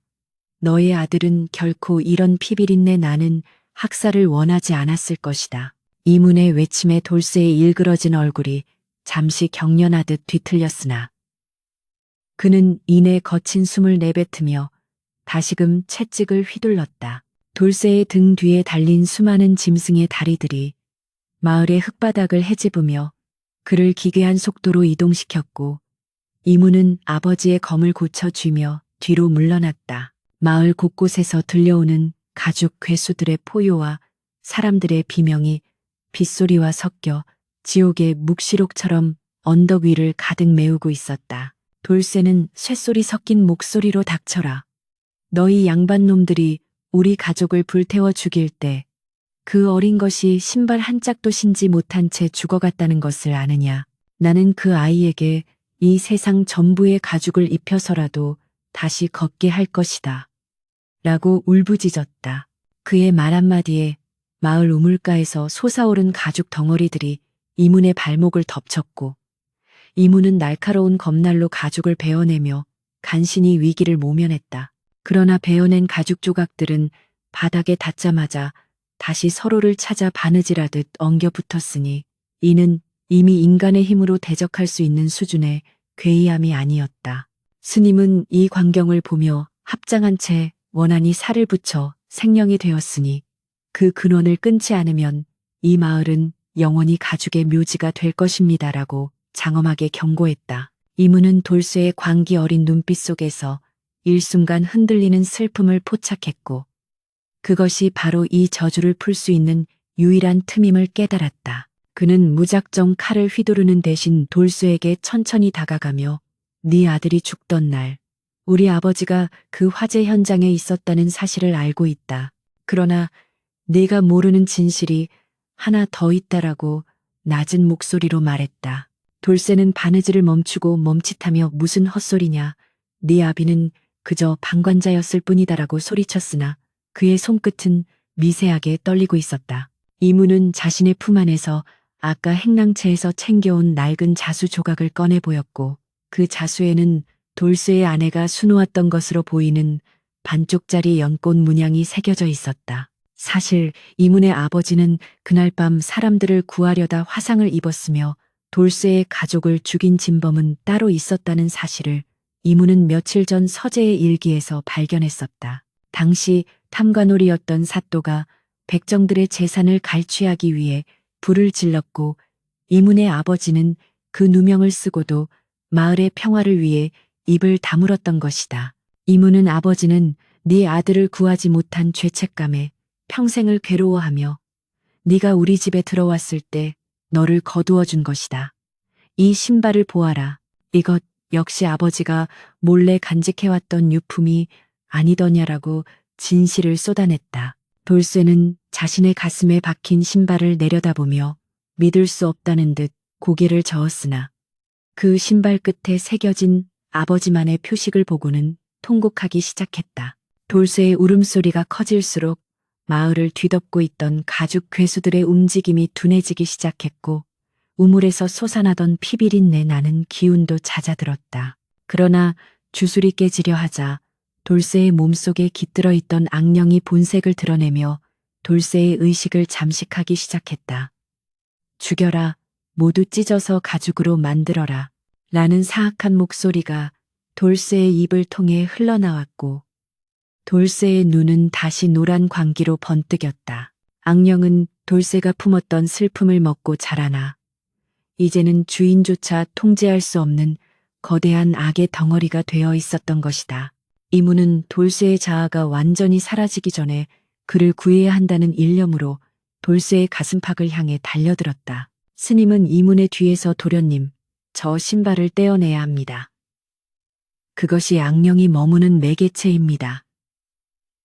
너의 아들은 결코 이런 피비린내 나는 학살을 원하지 않았을 것이다. 이문의 외침에 돌쇠의 일그러진 얼굴이 잠시 경련하듯 뒤틀렸으나 그는 이내 거친 숨을 내뱉으며 다시금 채찍을 휘둘렀다. 돌쇠의 등 뒤에 달린 수많은 짐승의 다리들이 마을의 흙바닥을 헤집으며 그를 기괴한 속도로 이동시켰고 이문은 아버지의 검을 고쳐 쥐며 뒤로 물러났다. 마을 곳곳에서 들려오는 가죽 괴수들의 포효와 사람들의 비명이 빗소리와 섞여 지옥의 묵시록처럼 언덕 위를 가득 메우고 있었다. 돌쇠는 쇳소리 섞인 목소리로 닥쳐라. 너희 양반놈들이 우리 가족을 불태워 죽일 때 그 어린 것이 신발 한 짝도 신지 못한 채 죽어갔다는 것을 아느냐. 나는 그 아이에게 이 세상 전부의 가죽을 입혀서라도 다시 걷게 할 것이다. 라고 울부짖었다. 그의 말 한마디에 마을 우물가에서 솟아오른 가죽 덩어리들이 이문의 발목을 덮쳤고 이문은 날카로운 검날로 가죽을 베어내며 간신히 위기를 모면했다. 그러나 베어낸 가죽 조각들은 바닥에 닿자마자 다시 서로를 찾아 바느질하듯 엉겨 붙었으니 이는 이미 인간의 힘으로 대적할 수 있는 수준의 괴이함이 아니었다. 스님은 이 광경을 보며 합장한 채 원한이 살을 붙여 생령이 되었으니 그 근원을 끊지 않으면 이 마을은 영원히 가죽의 묘지가 될 것입니다라고 장엄하게 경고했다. 이문은 돌쇠의 광기 어린 눈빛 속에서 일순간 흔들리는 슬픔을 포착했고 그것이 바로 이 저주를 풀 수 있는 유일한 틈임을 깨달았다. 그는 무작정 칼을 휘두르는 대신 돌쇠에게 천천히 다가가며 네 아들이 죽던 날 우리 아버지가 그 화재 현장에 있었다는 사실을 알고 있다. 그러나 네가 모르는 진실이 하나 더 있다라고 낮은 목소리로 말했다. 돌쇠는 바느질을 멈추고 멈칫하며 무슨 헛소리냐. 네 아비는 그저 방관자였을 뿐이다라고 소리쳤으나 그의 손끝은 미세하게 떨리고 있었다. 이문은 자신의 품 안에서 아까 행랑채에서 챙겨온 낡은 자수 조각을 꺼내 보였고 그 자수에는 돌쇠의 아내가 수놓았던 것으로 보이는 반쪽짜리 연꽃 문양이 새겨져 있었다. 사실 이문의 아버지는 그날 밤 사람들을 구하려다 화상을 입었으며 돌쇠의 가족을 죽인 진범은 따로 있었다는 사실을 이문은 며칠 전 서재의 일기에서 발견했었다. 당시 탐관오리였던 사또가 백정들의 재산을 갈취하기 위해 불을 질렀고 이문의 아버지는 그 누명을 쓰고도 마을의 평화를 위해 입을 다물었던 것이다. 이문은 아버지는 네 아들을 구하지 못한 죄책감에 평생을 괴로워하며 네가 우리 집에 들어왔을 때 너를 거두어 준 것이다. 이 신발을 보아라. 이것 역시 아버지가 몰래 간직해왔던 유품이 아니더냐라고 진실을 쏟아냈다. 돌쇠는 자신의 가슴에 박힌 신발을 내려다보며 믿을 수 없다는 듯 고개를 저었으나 그 신발 끝에 새겨진 아버지만의 표식을 보고는 통곡하기 시작했다. 돌쇠의 울음소리가 커질수록 마을을 뒤덮고 있던 가죽 괴수들의 움직임이 둔해지기 시작했고 우물에서 솟아나던 피비린내 나는 기운도 잦아들었다. 그러나 주술이 깨지려 하자 돌쇠의 몸속에 깃들어 있던 악령이 본색을 드러내며 돌쇠의 의식을 잠식하기 시작했다. 죽여라, 모두 찢어서 가죽으로 만들어라. 라는 사악한 목소리가 돌쇠의 입을 통해 흘러나왔고 돌쇠의 눈은 다시 노란 광기로 번뜩였다. 악령은 돌쇠가 품었던 슬픔을 먹고 자라나 이제는 주인조차 통제할 수 없는 거대한 악의 덩어리가 되어 있었던 것이다. 이문은 돌쇠의 자아가 완전히 사라지기 전에 그를 구해야 한다는 일념으로 돌쇠의 가슴팍을 향해 달려들었다. 스님은 이문의 뒤에서 도련님, 저 신발을 떼어내야 합니다. 그것이 악령이 머무는 매개체입니다.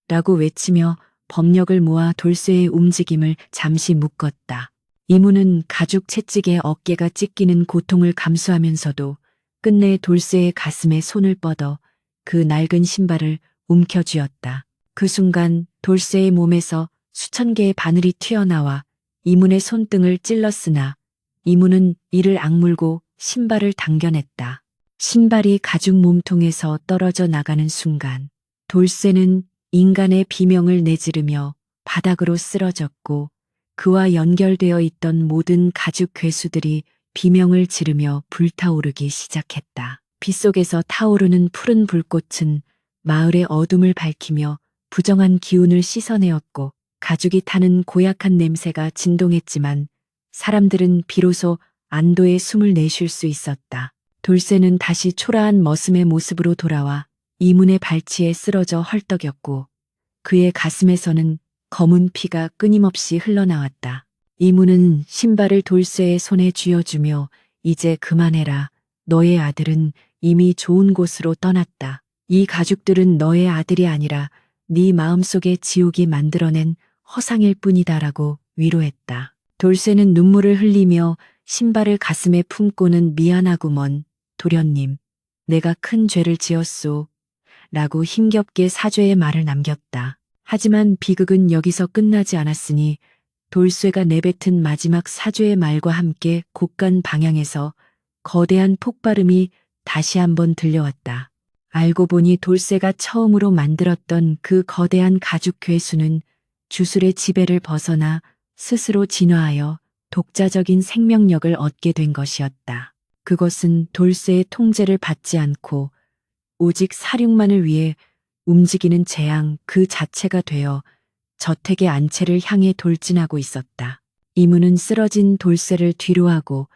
라고 외치며 법력을 모아 돌쇠의 움직임을 잠시 묶었다. 이문은 가죽 채찍에 어깨가 찢기는 고통을 감수하면서도 끝내 돌쇠의 가슴에 손을 뻗어 그 낡은 신발을 움켜쥐었다. 그 순간 돌쇠의 몸에서 수천 개의 바늘이 튀어나와 이문의 손등을 찔렀으나 이문은 이를 악물고 신발을 당겨냈다. 신발이 가죽 몸통에서 떨어져 나가는 순간 돌쇠는 인간의 비명을 내지르며 바닥으로 쓰러졌고 그와 연결되어 있던 모든 가죽 괴수들이 비명을 지르며 불타오르기 시작했다. 빗속에서 타오르는 푸른 불꽃은 마을의 어둠을 밝히며 부정한 기운을 씻어내었고 가죽이 타는 고약한 냄새가 진동했지만 사람들은 비로소 안도의 숨을 내쉴 수 있었다. 돌쇠는 다시 초라한 머슴의 모습으로 돌아와 이문의 발치에 쓰러져 헐떡였고 그의 가슴에서는 검은 피가 끊임없이 흘러나왔다. 이문은 신발을 돌쇠의 손에 쥐어주며 이제 그만해라. 너의 아들은 이미 좋은 곳으로 떠났다. 이 가죽들은 너의 아들이 아니라 네 마음속의 지옥이 만들어낸 허상일 뿐이다라고 위로했다. 돌쇠는 눈물을 흘리며 신발을 가슴에 품고는 미안하구먼 도련님, 내가 큰 죄를 지었소. 라고 힘겹게 사죄의 말을 남겼다. 하지만 비극은 여기서 끝나지 않았으니 돌쇠가 내뱉은 마지막 사죄의 말과 함께 곳간 방향에서 거대한 폭발음이 다시 한번 들려왔다. 알고 보니 돌쇠가 처음으로 만들었던 그 거대한 가죽 괴수는 주술의 지배를 벗어나 스스로 진화하여 독자적인 생명력을 얻게 된 것이었다. 그것은 돌쇠의 통제를 받지 않고 오직 사륙만을 위해 움직이는 재앙 그 자체가 되어 저택의 안채를 향해 돌진하고 있었다. 이문은 쓰러진 돌쇠를 뒤로하고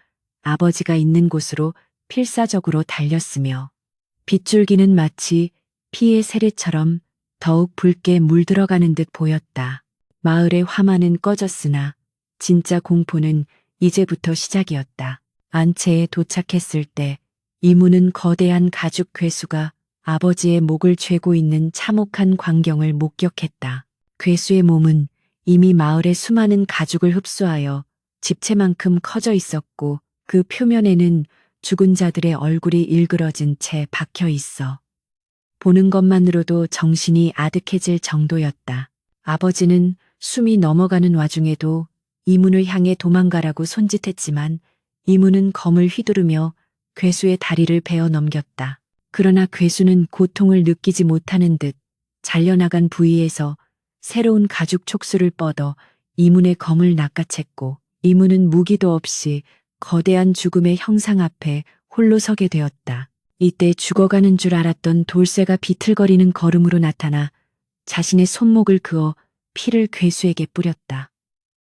아버지가 있는 곳으로 필사적으로 달렸으며 빗줄기는 마치 피의 세례처럼 더욱 붉게 물들어가는 듯 보였다. 마을의 화만은 꺼졌으나 진짜 공포는 이제부터 시작이었다. 안채에 도착했을 때 이문은 거대한 가죽 괴수가 아버지의 목을 죄고 있는 참혹한 광경을 목격했다. 괴수의 몸은 이미 마을의 수많은 가죽을 흡수하여 집채만큼 커져 있었고 그 표면에는 죽은 자들의 얼굴이 일그러진 채 박혀 있어 보는 것만으로도 정신이 아득해질 정도였다. 아버지는 숨이 넘어가는 와중에도 이문을 향해 도망가라고 손짓했지만 이문은 검을 휘두르며 괴수의 다리를 베어 넘겼다. 그러나 괴수는 고통을 느끼지 못하는 듯 잘려나간 부위에서 새로운 가죽 촉수를 뻗어 이문의 검을 낚아챘고 이문은 무기도 없이 거대한 죽음의 형상 앞에 홀로 서게 되었다. 이때 죽어가는 줄 알았던 돌쇠가 비틀거리는 걸음으로 나타나 자신의 손목을 그어 피를 괴수에게 뿌렸다.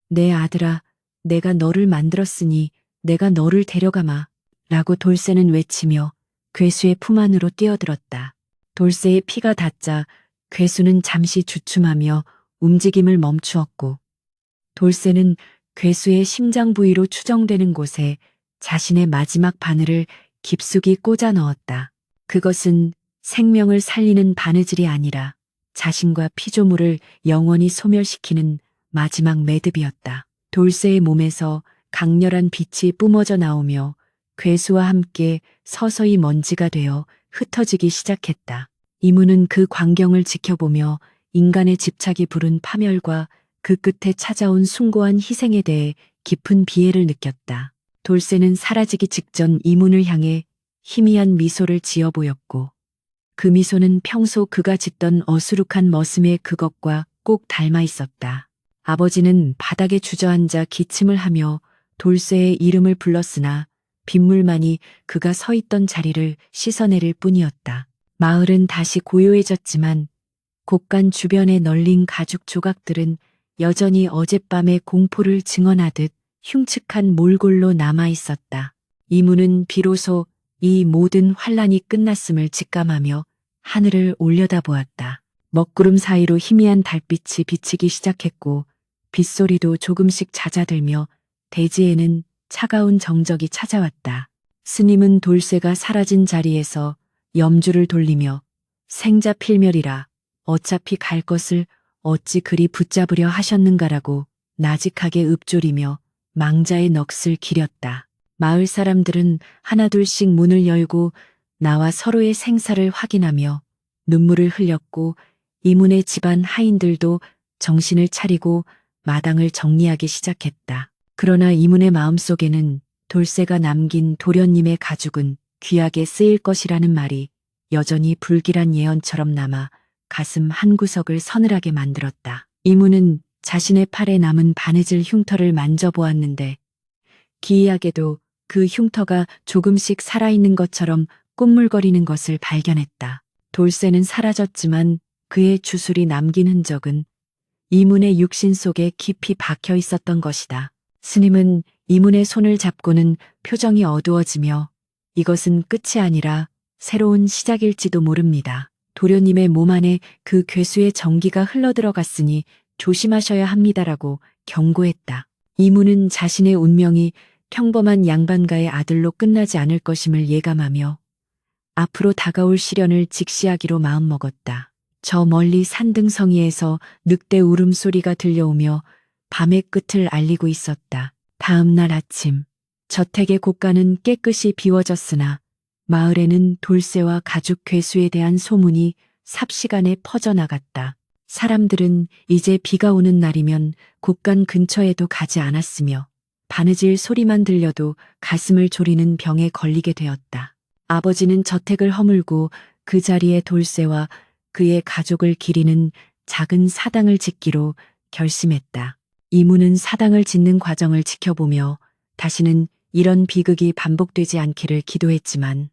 내 아들아, 내가 너를 만들었으니 내가 너를 데려가마. 라고 돌쇠는 외치며 괴수의 품 안으로 뛰어들었다. 돌쇠의 피가 닿자 괴수는 잠시 주춤하며 움직임을 멈추었고 돌쇠는 괴수의 심장 부위로 추정되는 곳에 자신의 마지막 바늘을 깊숙이 꽂아 넣었다. 그것은 생명을 살리는 바느질이 아니라 자신과 피조물을 영원히 소멸시키는 마지막 매듭이었다. 돌쇠의 몸에서 강렬한 빛이 뿜어져 나오며 괴수와 함께 서서히 먼지가 되어 흩어지기 시작했다. 이문은 그 광경을 지켜보며 인간의 집착이 부른 파멸과 그 끝에 찾아온 숭고한 희생에 대해 깊은 비애를 느꼈다. 돌쇠는 사라지기 직전 이문을 향해 희미한 미소를 지어 보였고 그 미소는 평소 그가 짓던 어수룩한 머슴의 그것과 꼭 닮아 있었다. 아버지는 바닥에 주저앉아 기침을 하며 돌쇠의 이름을 불렀으나 빗물만이 그가 서 있던 자리를 씻어내릴 뿐이었다. 마을은 다시 고요해졌지만 곳간 주변에 널린 가죽 조각들은 여전히 어젯밤의 공포를 증언하듯 흉측한 몰골로 남아 있었다. 이문은 비로소 이 모든 환란이 끝났음을 직감하며 하늘을 올려다보았다. 먹구름 사이로 희미한 달빛이 비치기 시작했고 빗소리도 조금씩 잦아들며 대지에는 차가운 정적이 찾아왔다. 스님은 돌쇠가 사라진 자리에서 염주를 돌리며 생자 필멸이라 어차피 갈 것을 어찌 그리 붙잡으려 하셨는가라고 나직하게 읊조리며 망자의 넋을 기렸다. 마을 사람들은 하나둘씩 문을 열고 나와 서로의 생사를 확인하며 눈물을 흘렸고 이문의 집안 하인들도 정신을 차리고 마당을 정리하기 시작했다. 그러나 이문의 마음속에는 돌쇠가 남긴 도련님의 가죽은 귀하게 쓰일 것이라는 말이 여전히 불길한 예언처럼 남아 가슴 한구석을 서늘하게 만들었다. 이문은 자신의 팔에 남은 바느질 흉터를 만져보았는데 기이하게도 그 흉터가 조금씩 살아있는 것처럼 꿈물거리는 것을 발견했다. 돌쇠는 사라졌지만 그의 주술이 남긴 흔적은 이문의 육신 속에 깊이 박혀 있었던 것이다. 스님은 이문의 손을 잡고는 표정이 어두워지며 이것은 끝이 아니라 새로운 시작일지도 모릅니다. 도련님의 몸 안에 그 괴수의 정기가 흘러들어갔으니 조심하셔야 합니다라고 경고했다. 이문은 자신의 운명이 평범한 양반가의 아들로 끝나지 않을 것임을 예감하며 앞으로 다가올 시련을 직시하기로 마음먹었다. 저 멀리 산등성이에서 늑대 울음소리가 들려오며 밤의 끝을 알리고 있었다. 다음 날 아침, 저택의 곳간은 깨끗이 비워졌으나 마을에는 돌쇠와 가죽 괴수에 대한 소문이 삽시간에 퍼져나갔다. 사람들은 이제 비가 오는 날이면 곳간 근처에도 가지 않았으며 바느질 소리만 들려도 가슴을 졸이는 병에 걸리게 되었다. 아버지는 저택을 허물고 그 자리에 돌쇠와 그의 가족을 기리는 작은 사당을 짓기로 결심했다. 이문은 사당을 짓는 과정을 지켜보며 다시는 이런 비극이 반복되지 않기를 기도했지만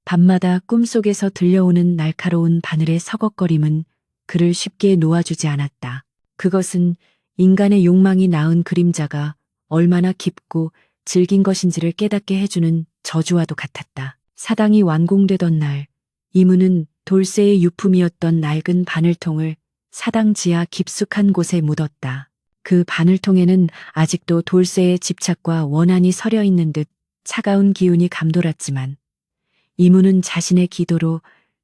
밤마다 꿈속에서 들려오는 날카로운 바늘의 서걱거림은 그를 쉽게 놓아주지 않았다. 그것은 인간의 욕망이 낳은 그림자가 얼마나 깊고 질긴 것인지를 깨닫게 해주는 저주와도 같았다. 사당이 완공되던 날, 이문은 돌쇠의 유품이었던 낡은 바늘통을 사당 지하 깊숙한 곳에 묻었다. 그 바늘통에는 아직도 돌쇠의 집착과 원한이 서려 있는 듯 차가운 기운이 감돌았지만 이문은 자신의 기도로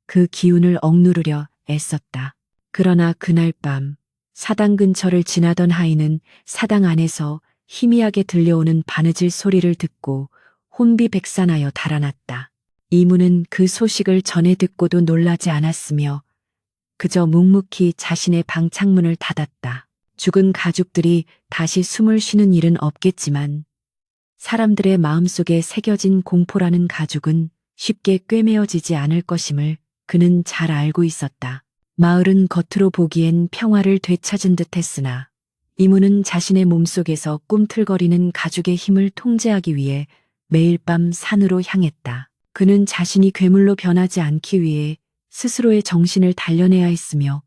그 기운을 억누르려 애썼다. 그러나 그날 밤 사당 근처를 지나던 하인은 사당 안에서 희미하게 들려오는 바느질 소리를 듣고 혼비백산하여 달아났다. 이문은 그 소식을 전해 듣고도 놀라지 않았으며 그저 묵묵히 자신의 방 창문을 닫았다. 죽은 가족들이 다시 숨을 쉬는 일은 없겠지만 사람들의 마음속에 새겨진 공포라는 가죽은 쉽게 꿰매어지지 않을 것임을 그는 잘 알고 있었다. 마을은 겉으로 보기엔 평화를 되찾은 듯 했으나 이문은 자신의 몸속에서 꿈틀거리는 가죽의 힘을 통제하기 위해 매일 밤 산으로 향했다. 그는 자신이 괴물로 변하지 않기 위해 스스로의 정신을 단련해야 했으며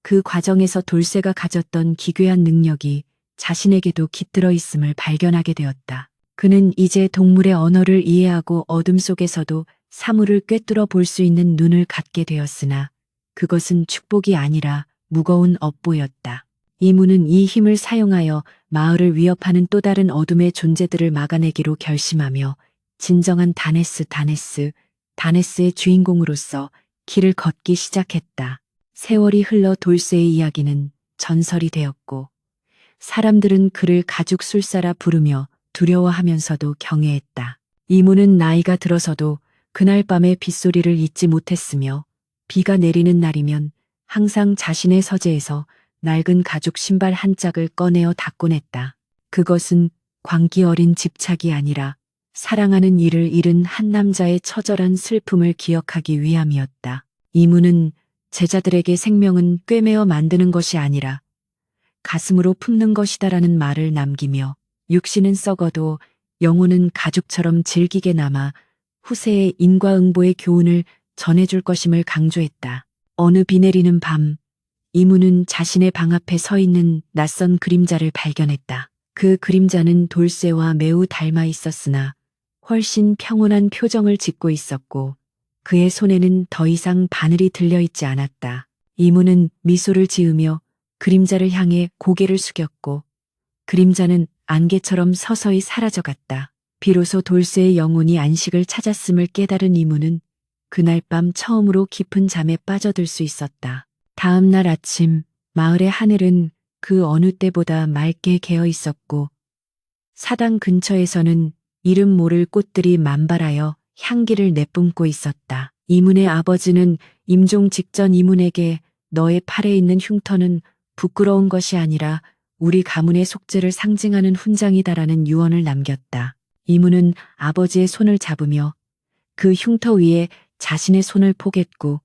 그 과정에서 돌쇠가 가졌던 기괴한 능력이 자신에게도 깃들어 있음을 발견하게 되었다. 그는 이제 동물의 언어를 이해하고 어둠 속에서도 사물을 꿰뚫어 볼 수 있는 눈을 갖게 되었으나 그것은 축복이 아니라 무거운 업보였다. 이문은 이 힘을 사용하여 마을을 위협하는 또 다른 어둠의 존재들을 막아내기로 결심하며 진정한 다네스의 주인공으로서 길을 걷기 시작했다. 세월이 흘러 돌쇠의 이야기는 전설이 되었고 사람들은 그를 가죽술사라 부르며 두려워하면서도 경외했다. 이문은 나이가 들어서도 그날 밤의 빗소리를 잊지 못했으며 비가 내리는 날이면 항상 자신의 서재에서 낡은 가죽 신발 한 짝을 꺼내어 닦곤 했다. 그것은 광기 어린 집착이 아니라 사랑하는 이를 잃은 한 남자의 처절한 슬픔을 기억하기 위함이었다. 이문은 제자들에게 생명은 꿰매어 만드는 것이 아니라 가슴으로 품는 것이다라는 말을 남기며 육신은 썩어도 영혼은 가죽처럼 질기게 남아 후세의 인과응보의 교훈을 전해줄 것임을 강조했다. 어느 비 내리는 밤, 이문은 자신의 방 앞에 서 있는 낯선 그림자를 발견했다. 그 그림자는 돌쇠와 매우 닮아 있었으나 훨씬 평온한 표정을 짓고 있었고 그의 손에는 더 이상 바늘이 들려있지 않았다. 이문은 미소를 지으며 그림자를 향해 고개를 숙였고 그림자는 안개처럼 서서히 사라져갔다. 비로소 돌쇠의 영혼이 안식을 찾았음을 깨달은 이문은 그날 밤 처음으로 깊은 잠에 빠져들 수 있었다. 다음 날 아침 마을의 하늘은 그 어느 때보다 맑게 개어 있었고 사당 근처에서는 이름 모를 꽃들이 만발하여 향기를 내뿜고 있었다. 이문의 아버지는 임종 직전 이문에게 너의 팔에 있는 흉터는 부끄러운 것이 아니라 우리 가문의 속죄를 상징하는 훈장이다라는 유언을 남겼다. 이문은 아버지의 손을 잡으며 그 흉터 위에 자신의 손을 포겠고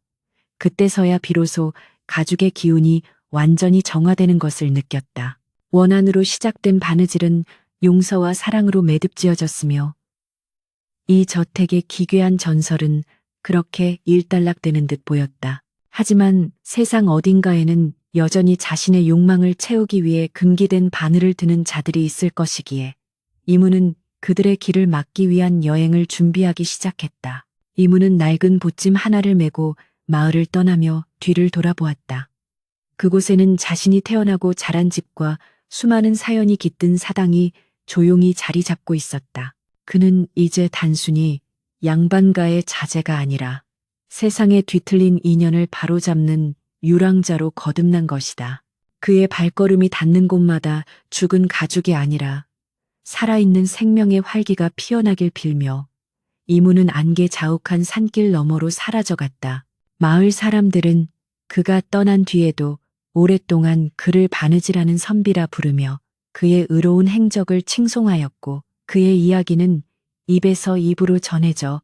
그때서야 비로소 가죽의 기운이 완전히 정화되는 것을 느꼈다. 원한으로 시작된 바느질은 용서와 사랑으로 매듭지어졌으며 이 저택의 기괴한 전설은 그렇게 일단락되는 듯 보였다. 하지만 세상 어딘가에는 여전히 자신의 욕망을 채우기 위해 금기된 바늘을 드는 자들이 있을 것이기에 이문은 그들의 길을 막기 위한 여행을 준비하기 시작했다. 이문은 낡은 보찜 하나를 메고 마을을 떠나며 뒤를 돌아보았다. 그곳에는 자신이 태어나고 자란 집과 수많은 사연이 깃든 사당이 조용히 자리 잡고 있었다. 그는 이제 단순히 양반가의 자제가 아니라 세상에 뒤틀린 인연을 바로잡는 유랑자로 거듭난 것이다. 그의 발걸음이 닿는 곳마다 죽은 가죽이 아니라 살아있는 생명의 활기가 피어나길 빌며 이문은 안개 자욱한 산길 너머로 사라져갔다. 마을 사람들은 그가 떠난 뒤에도 오랫동안 그를 바느질하는 선비라 부르며 그의 의로운 행적을 칭송하였고 그의 이야기는 입에서 입으로 전해져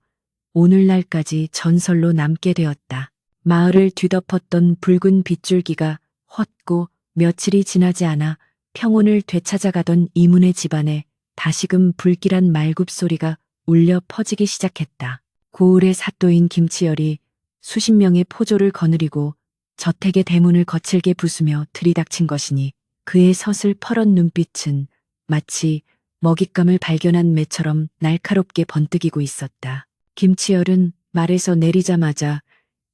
오늘날까지 전설로 남게 되었다. 마을을 뒤덮었던 붉은 빗줄기가 헛고 며칠이 지나지 않아 평온을 되찾아가던 이문의 집안에 다시금 불길한 말굽소리가 울려 퍼지기 시작했다. 고을의 사또인 김치열이 수십 명의 포조를 거느리고 저택의 대문을 거칠게 부수며 들이닥친 것이니 그의 서슬퍼런 눈빛은 마치 먹잇감을 발견한 매처럼 날카롭게 번뜩이고 있었다. 김치열은 말에서 내리자마자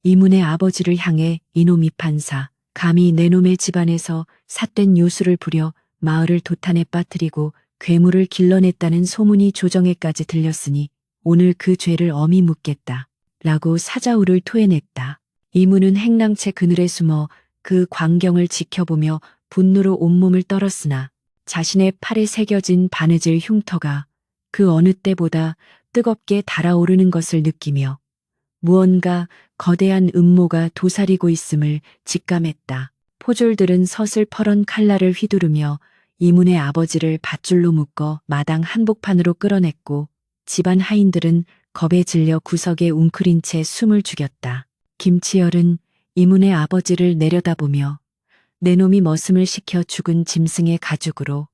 이문의 아버지를 향해 이놈이 판사, 감히 내놈의 집안에서 삿된 요술을 부려 마을을 도탄에 빠뜨리고 괴물을 길러냈다는 소문이 조정에까지 들렸으니 오늘 그 죄를 엄히 묻겠다. 라고 사자우를 토해냈다. 이문은 행랑채 그늘에 숨어 그 광경을 지켜보며 분노로 온몸을 떨었으나 자신의 팔에 새겨진 바느질 흉터가 그 어느 때보다 뜨겁게 달아오르는 것을 느끼며 무언가 거대한 음모가 도사리고 있음을 직감했다. 포졸들은 서슬퍼런 칼날을 휘두르며 이문의 아버지를 밧줄로 묶어 마당 한복판으로 끌어냈고 집안 하인들은 겁에 질려 구석에 웅크린 채 숨을 죽였다. 김치열은 이문의 아버지를 내려다보며 내 놈이 머슴을 시켜 죽은 짐승의 가죽으로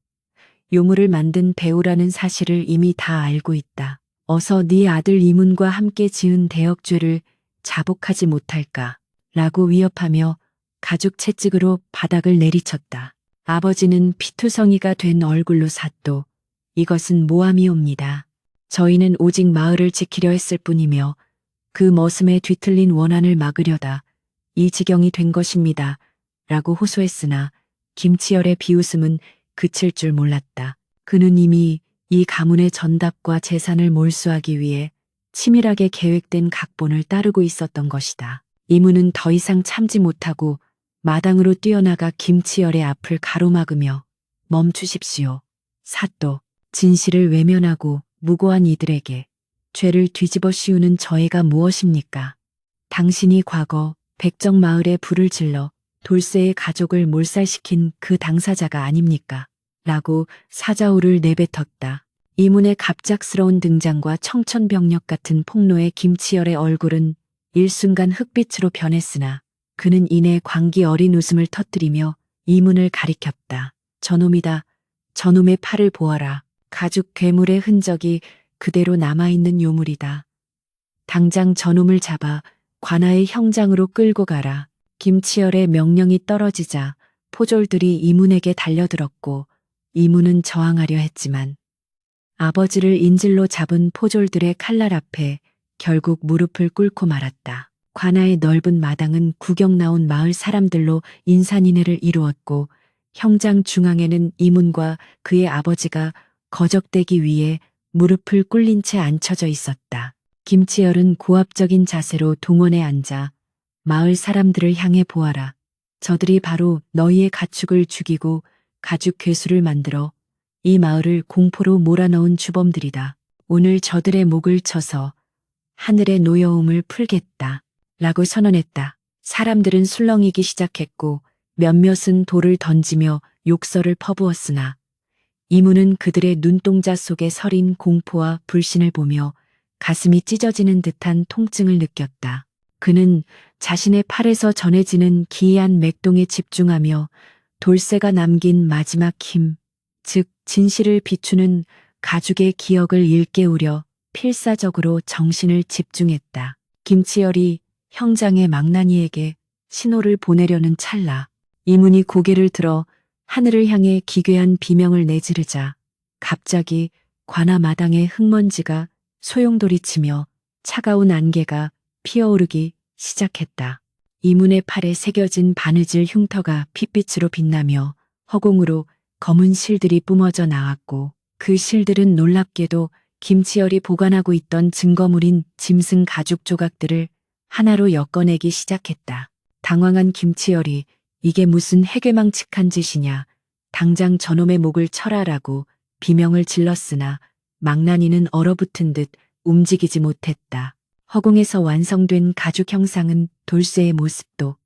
요물을 만든 배우라는 사실을 이미 다 알고 있다. 어서 네 아들 이문과 함께 지은 대역죄를 자복하지 못할까? 라고 위협하며 가죽 채찍으로 바닥을 내리쳤다. 아버지는 피투성이가 된 얼굴로 삿도 이것은 모함이옵니다. 저희는 오직 마을을 지키려 했을 뿐이며 그 머슴의 뒤틀린 원한을 막으려다 이 지경이 된 것입니다. 라고 호소했으나 김치열의 비웃음은 그칠 줄 몰랐다. 그는 이미 이 가문의 전답과 재산을 몰수하기 위해 치밀하게 계획된 각본을 따르고 있었던 것이다. 이문은 더 이상 참지 못하고 마당으로 뛰어나가 김치열의 앞을 가로막으며 멈추십시오. 사또, 진실을 외면하고 무고한 이들에게 죄를 뒤집어 씌우는 저해가 무엇입니까? 당신이 과거 백정마을에 불을 질러 돌쇠의 가족을 몰살시킨 그 당사자가 아닙니까? 라고 사자우를 내뱉었다. 이문의 갑작스러운 등장과 청천벽력 같은 폭로에 김치열의 얼굴은 일순간 흑빛으로 변했으나 그는 이내 광기 어린 웃음을 터뜨리며 이문을 가리켰다. 저놈이다. 저놈의 팔을 보아라. 가죽 괴물의 흔적이 그대로 남아있는 요물이다. 당장 저놈을 잡아 관아의 형장으로 끌고 가라. 김치열의 명령이 떨어지자 포졸들이 이문에게 달려들었고 이문은 저항하려 했지만 아버지를 인질로 잡은 포졸들의 칼날 앞에 결국 무릎을 꿇고 말았다. 관아의 넓은 마당은 구경 나온 마을 사람들로 인산인해를 이루었고 형장 중앙에는 이문과 그의 아버지가 거적대기 위해 무릎을 꿇린 채 앉혀져 있었다. 김치열은 고압적인 자세로 동원에 앉아 마을 사람들을 향해 보아라. 저들이 바로 너희의 가축을 죽이고 가죽 괴수를 만들어 이 마을을 공포로 몰아넣은 주범들이다. 오늘 저들의 목을 쳐서 하늘의 노여움을 풀겠다. 라고 선언했다. 사람들은 술렁이기 시작했고 몇몇은 돌을 던지며 욕설을 퍼부었으나 이문은 그들의 눈동자 속에 서린 공포와 불신을 보며 가슴이 찢어지는 듯한 통증을 느꼈다. 그는 자신의 팔에서 전해지는 기이한 맥동에 집중하며 돌쇠가 남긴 마지막 힘, 즉 진실을 비추는 가죽의 기억을 일깨우려 필사적으로 정신을 집중했다. 김치열이 형장의 망나니에게 신호를 보내려는 찰나 이문이 고개를 들어 하늘을 향해 기괴한 비명을 내지르자 갑자기 관아 마당의 흙먼지가 소용돌이치며 차가운 안개가 피어오르기 시작했다. 이문의 팔에 새겨진 바느질 흉터가 핏빛으로 빛나며 허공으로 검은 실들이 뿜어져 나왔고 그 실들은 놀랍게도 김치열이 보관하고 있던 증거물인 짐승 가죽 조각들을 하나로 엮어내기 시작했다. 당황한 김치열이 이게 무슨 해괴망측한 짓이냐. 당장 저놈의 목을 쳐라라고 비명을 질렀으나 망나니는 얼어붙은 듯 움직이지 못했다. 허공에서 완성된 가죽 형상은 돌쇠의 모습도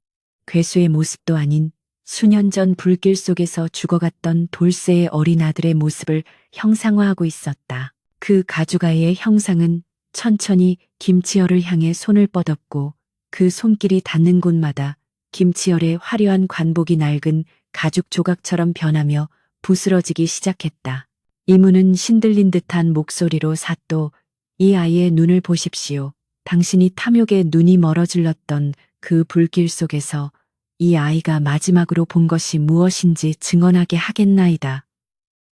괴수의 모습도 아닌 수년 전 불길 속에서 죽어갔던 돌쇠의 어린 아들의 모습을 형상화하고 있었다. 그 가죽아이의 형상은 천천히 김치열을 향해 손을 뻗었고 그 손길이 닿는 곳마다 김치열의 화려한 관복이 낡은 가죽 조각처럼 변하며 부스러지기 시작했다. 이문은 신들린 듯한 목소리로 사또, 이 아이의 눈을 보십시오. 당신이 탐욕에 눈이 멀어질렀던 그 불길 속에서 이 아이가 마지막으로 본 것이 무엇인지 증언하게 하겠나이다.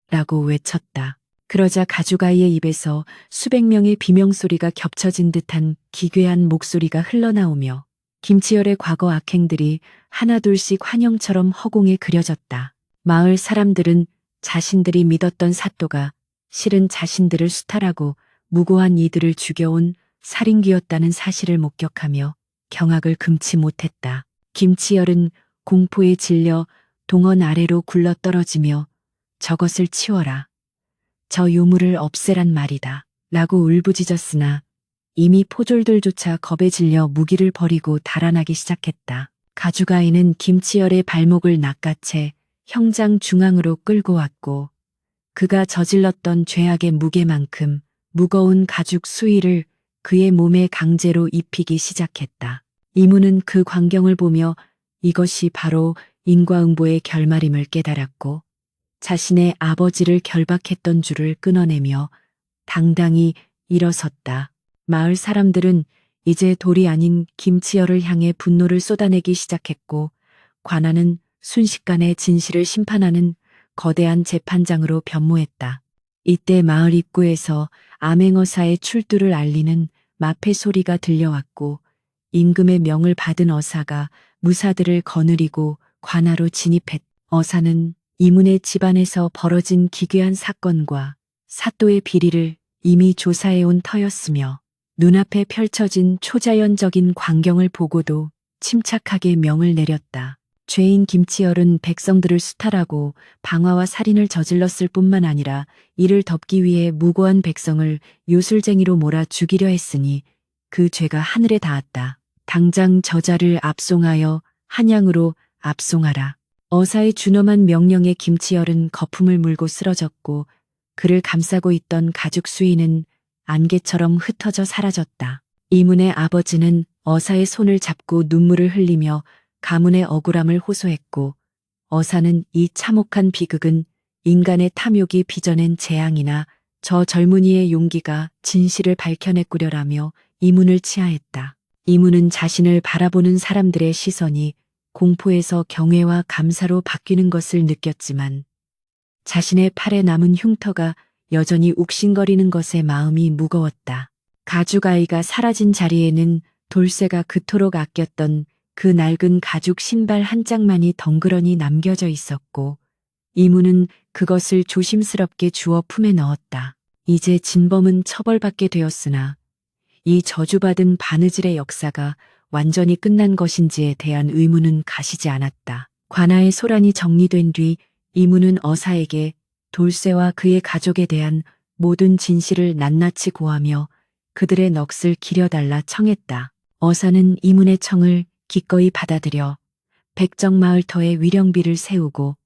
라고 외쳤다. 그러자 가죽아이의 입에서 수백 명의 비명소리가 겹쳐진 듯한 기괴한 목소리가 흘러나오며 김치열의 과거 악행들이 하나둘씩 환영처럼 허공에 그려졌다. 마을 사람들은 자신들이 믿었던 사또가 실은 자신들을 수탈하고 무고한 이들을 죽여온 살인귀였다는 사실을 목격하며 경악을 금치 못했다. 김치열은 공포에 질려 동원 아래로 굴러떨어지며 저것을 치워라. 저 요물을 없애란 말이다. 라고 울부짖었으나 이미 포졸들조차 겁에 질려 무기를 버리고 달아나기 시작했다. 가죽아이는 김치열의 발목을 낚아채 형장 중앙으로 끌고 왔고 그가 저질렀던 죄악의 무게만큼 무거운 가죽 수의를 그의 몸에 강제로 입히기 시작했다. 이문은 그 광경을 보며 이것이 바로 인과응보의 결말임을 깨달았고 자신의 아버지를 결박했던 줄을 끊어내며 당당히 일어섰다. 마을 사람들은 이제 돌이 아닌 김치열을 향해 분노를 쏟아내기 시작했고 관아는 순식간에 진실을 심판하는 거대한 재판장으로 변모했다. 이때 마을 입구에서 암행어사의 출두를 알리는 마패 소리가 들려왔고 임금의 명을 받은 어사가 무사들을 거느리고 관아로 진입했. 어사는 이문의 집안에서 벌어진 기괴한 사건과 사또의 비리를 이미 조사해온 터였으며 눈앞에 펼쳐진 초자연적인 광경을 보고도 침착하게 명을 내렸다. 죄인 김치열은 백성들을 수탈하고 방화와 살인을 저질렀을 뿐만 아니라 이를 덮기 위해 무고한 백성을 요술쟁이로 몰아 죽이려 했으니 그 죄가 하늘에 닿았다. 당장 저자를 압송하여 한양으로 압송하라. 어사의 준엄한 명령에 김치열은 거품을 물고 쓰러졌고 그를 감싸고 있던 가죽 수의는 안개처럼 흩어져 사라졌다. 이문의 아버지는 어사의 손을 잡고 눈물을 흘리며 가문의 억울함을 호소했고 어사는 이 참혹한 비극은 인간의 탐욕이 빚어낸 재앙이나 저 젊은이의 용기가 진실을 밝혀냈구려라며 이문을 치하했다. 이문은 자신을 바라보는 사람들의 시선이 공포에서 경외와 감사로 바뀌는 것을 느꼈지만 자신의 팔에 남은 흉터가 여전히 욱신거리는 것에 마음이 무거웠다. 가죽아이가 사라진 자리에는 돌쇠가 그토록 아꼈던 그 낡은 가죽 신발 한 짝만이 덩그러니 남겨져 있었고 이문은 그것을 조심스럽게 주워 품에 넣었다. 이제 진범은 처벌받게 되었으나 이 저주받은 바느질의 역사가 완전히 끝난 것인지에 대한 의문은 가시지 않았다. 관아의 소란이 정리된 뒤 이문은 어사에게 돌쇠와 그의 가족에 대한 모든 진실을 낱낱이 고하며 그들의 넋을 기려달라 청했다. 어사는 이문의 청을 기꺼이 받아들여 백정마을터에 위령비를 세우고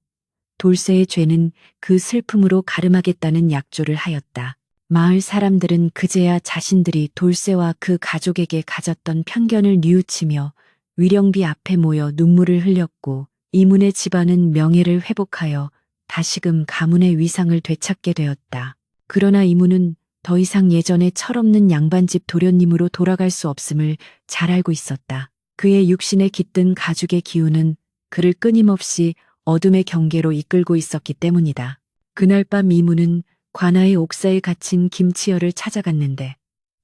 돌쇠의 죄는 그 슬픔으로 가름하겠다는 약조를 하였다. 마을 사람들은 그제야 자신들이 돌쇠와 그 가족에게 가졌던 편견을 뉘우치며 위령비 앞에 모여 눈물을 흘렸고 이문의 집안은 명예를 회복하여 다시금 가문의 위상을 되찾게 되었다. 그러나 이문은 더 이상 예전의 철없는 양반집 도련님으로 돌아갈 수 없음을 잘 알고 있었다. 그의 육신에 깃든 가죽의 기운은 그를 끊임없이 어둠의 경계로 이끌고 있었기 때문이다. 그날 밤 이문은 관아의 옥사에 갇힌 김치열을 찾아갔는데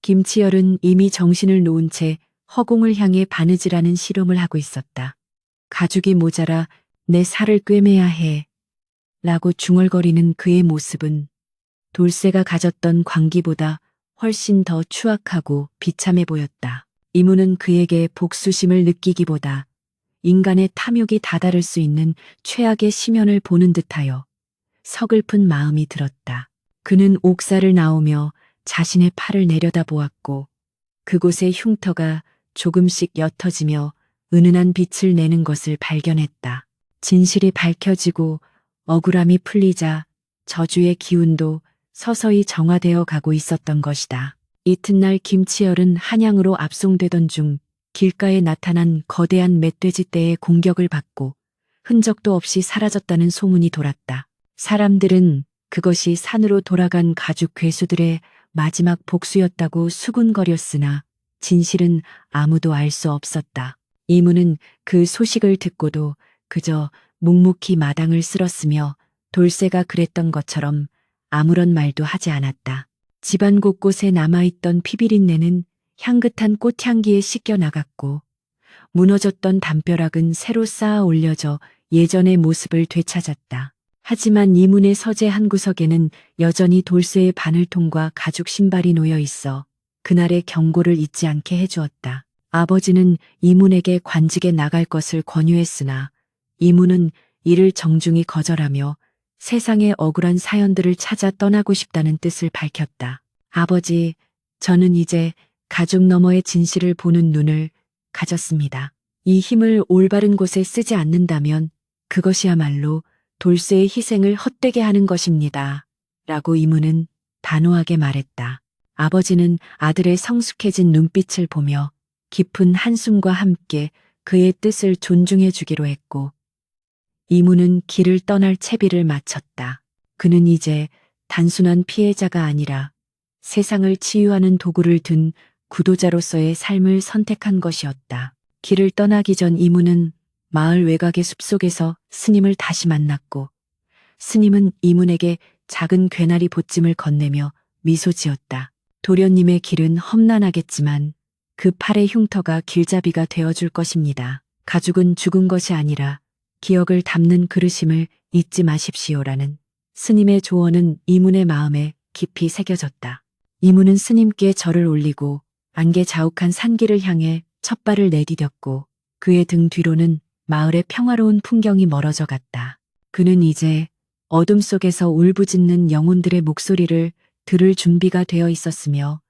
김치열은 이미 정신을 놓은 채 허공을 향해 바느질하는 실험을 하고 있었다. 가죽이 모자라 내 살을 꿰매야 해 라고 중얼거리는 그의 모습은 돌쇠가 가졌던 광기보다 훨씬 더 추악하고 비참해 보였다. 이문은 그에게 복수심을 느끼기보다 인간의 탐욕이 다다를 수 있는 최악의 심연을 보는 듯하여 서글픈 마음이 들었다. 그는 옥사를 나오며 자신의 팔을 내려다보았고 그곳의 흉터가 조금씩 옅어지며 은은한 빛을 내는 것을 발견했다. 진실이 밝혀지고 억울함이 풀리자 저주의 기운도 서서히 정화되어 가고 있었던 것이다. 이튿날 김치열은 한양으로 압송되던 중 길가에 나타난 거대한 멧돼지 떼의 공격을 받고 흔적도 없이 사라졌다는 소문이 돌았다. 사람들은 그것이 산으로 돌아간 가죽 괴수들의 마지막 복수였다고 수군거렸으나 진실은 아무도 알 수 없었다. 이문은 그 소식을 듣고도 그저 묵묵히 마당을 쓸었으며 돌쇠가 그랬던 것처럼 아무런 말도 하지 않았다. 집안 곳곳에 남아있던 피비린내는 향긋한 꽃향기에 씻겨 나갔고 무너졌던 담벼락은 새로 쌓아 올려져 예전의 모습을 되찾았다. 하지만 이문의 서재 한 구석에는 여전히 돌쇠의 바늘통과 가죽 신발이 놓여 있어 그날의 경고를 잊지 않게 해주었다. 아버지는 이문에게 관직에 나갈 것을 권유했으나 이문은 이를 정중히 거절하며 세상의 억울한 사연들을 찾아 떠나고 싶다는 뜻을 밝혔다. 아버지, 저는 이제 가족 너머의 진실을 보는 눈을 가졌습니다. 이 힘을 올바른 곳에 쓰지 않는다면 그것이야말로 돌쇠의 희생을 헛되게 하는 것입니다. 라고 이문은 단호하게 말했다. 아버지는 아들의 성숙해진 눈빛을 보며 깊은 한숨과 함께 그의 뜻을 존중해 주기로 했고, 이문은 길을 떠날 채비를 마쳤다. 그는 이제 단순한 피해자가 아니라 세상을 치유하는 도구를 든 구도자로서의 삶을 선택한 것이었다. 길을 떠나기 전 이문은 마을 외곽의 숲속에서 스님을 다시 만났고, 스님은 이문에게 작은 괴나리 보찜을 건네며 미소 지었다. 도련님의 길은 험난하겠지만 그 팔의 흉터가 길잡이가 되어줄 것입니다. 가죽은 죽은 것이 아니라 기억을 담는 그릇임을 잊지 마십시오라는 스님의 조언은 이문의 마음에 깊이 새겨졌다. 이문은 스님께 절을 올리고 안개 자욱한 산길을 향해 첫발을 내디뎠고, 그의 등 뒤로는 마을의 평화로운 풍경이 멀어져 갔다. 그는 이제 어둠 속에서 울부짖는 영혼들의 목소리를 들을 준비가 되어 있었으며,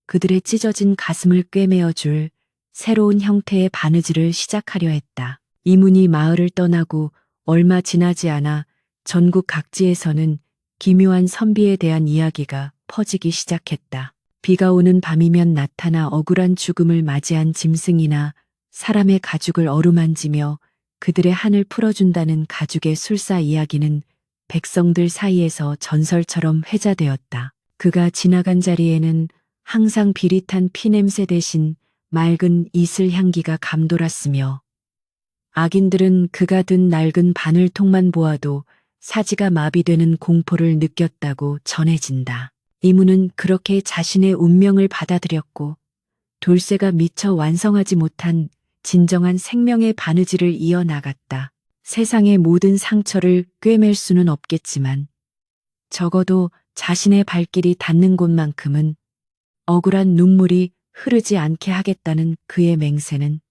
그들의 찢어진 가슴을 꿰매어줄 새로운 형태의 바느질을 시작하려 했다. 이문이 마을을 떠나고 얼마 지나지 않아 전국 각지에서는 기묘한 선비에 대한 이야기가 퍼지기 시작했다. 비가 오는 밤이면 나타나 억울한 죽음을 맞이한 짐승이나 사람의 가죽을 어루만지며 그들의 한을 풀어준다는 가죽의 술사 이야기는 백성들 사이에서 전설처럼 회자되었다. 그가 지나간 자리에는 항상 비릿한 피냄새 대신 맑은 이슬 향기가 감돌았으며, 악인들은 그가 든 낡은 바늘통만 보아도 사지가 마비되는 공포를 느꼈다고 전해진다. 이문은 그렇게 자신의 운명을 받아들였고, 돌쇠가 미처 완성하지 못한 진정한 생명의 바느질을 이어나갔다. 세상의 모든 상처를 꿰맬 수는 없겠지만 적어도 자신의 발길이 닿는 곳만큼은 억울한 눈물이 흐르지 않게 하겠다는 그의 맹세는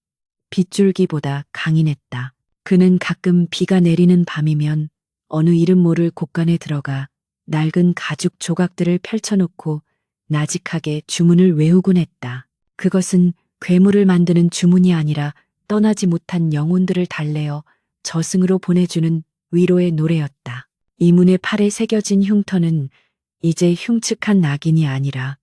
빗줄기보다 강인했다. 그는 가끔 비가 내리는 밤이면 어느 이름 모를 곳간에 들어가 낡은 가죽 조각들을 펼쳐놓고 나직하게 주문을 외우곤 했다. 그것은 괴물을 만드는 주문이 아니라 떠나지 못한 영혼들을 달래어 저승으로 보내주는 위로의 노래였다. 이문의 팔에 새겨진 흉터는 이제 흉측한 낙인이 아니라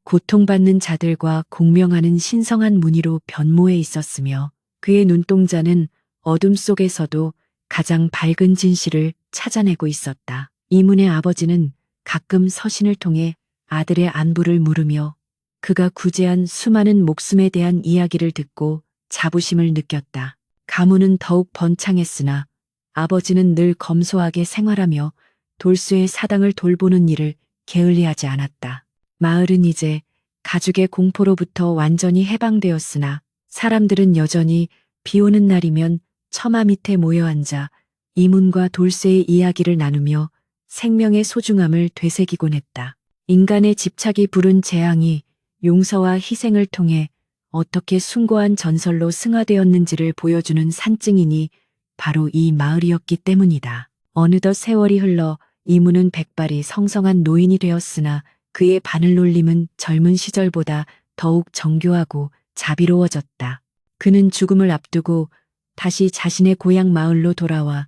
고통받는 자들과 공명하는 신성한 무늬로 변모해 있었으며, 그의 눈동자는 어둠 속에서도 가장 밝은 진실을 찾아내고 있었다. 이문의 아버지는 가끔 서신을 통해 아들의 안부를 물으며 그가 구제한 수많은 목숨에 대한 이야기를 듣고 자부심을 느꼈다. 가문은 더욱 번창했으나 아버지는 늘 검소하게 생활하며 돌쇠의 사당을 돌보는 일을 게을리하지 않았다. 마을은 이제 가죽의 공포로부터 완전히 해방되었으나 사람들은 여전히 비 오는 날이면 처마 밑에 모여 앉아 이문과 돌쇠의 이야기를 나누며 생명의 소중함을 되새기곤 했다. 인간의 집착이 부른 재앙이 용서와 희생을 통해 어떻게 숭고한 전설로 승화되었는지를 보여주는 산증인이 바로 이 마을이었기 때문이다. 어느덧 세월이 흘러 이문은 백발이 성성한 노인이 되었으나 그의 바늘놀림은 젊은 시절보다 더욱 정교하고 자비로워졌다. 그는 죽음을 앞두고 다시 자신의 고향 마을로 돌아와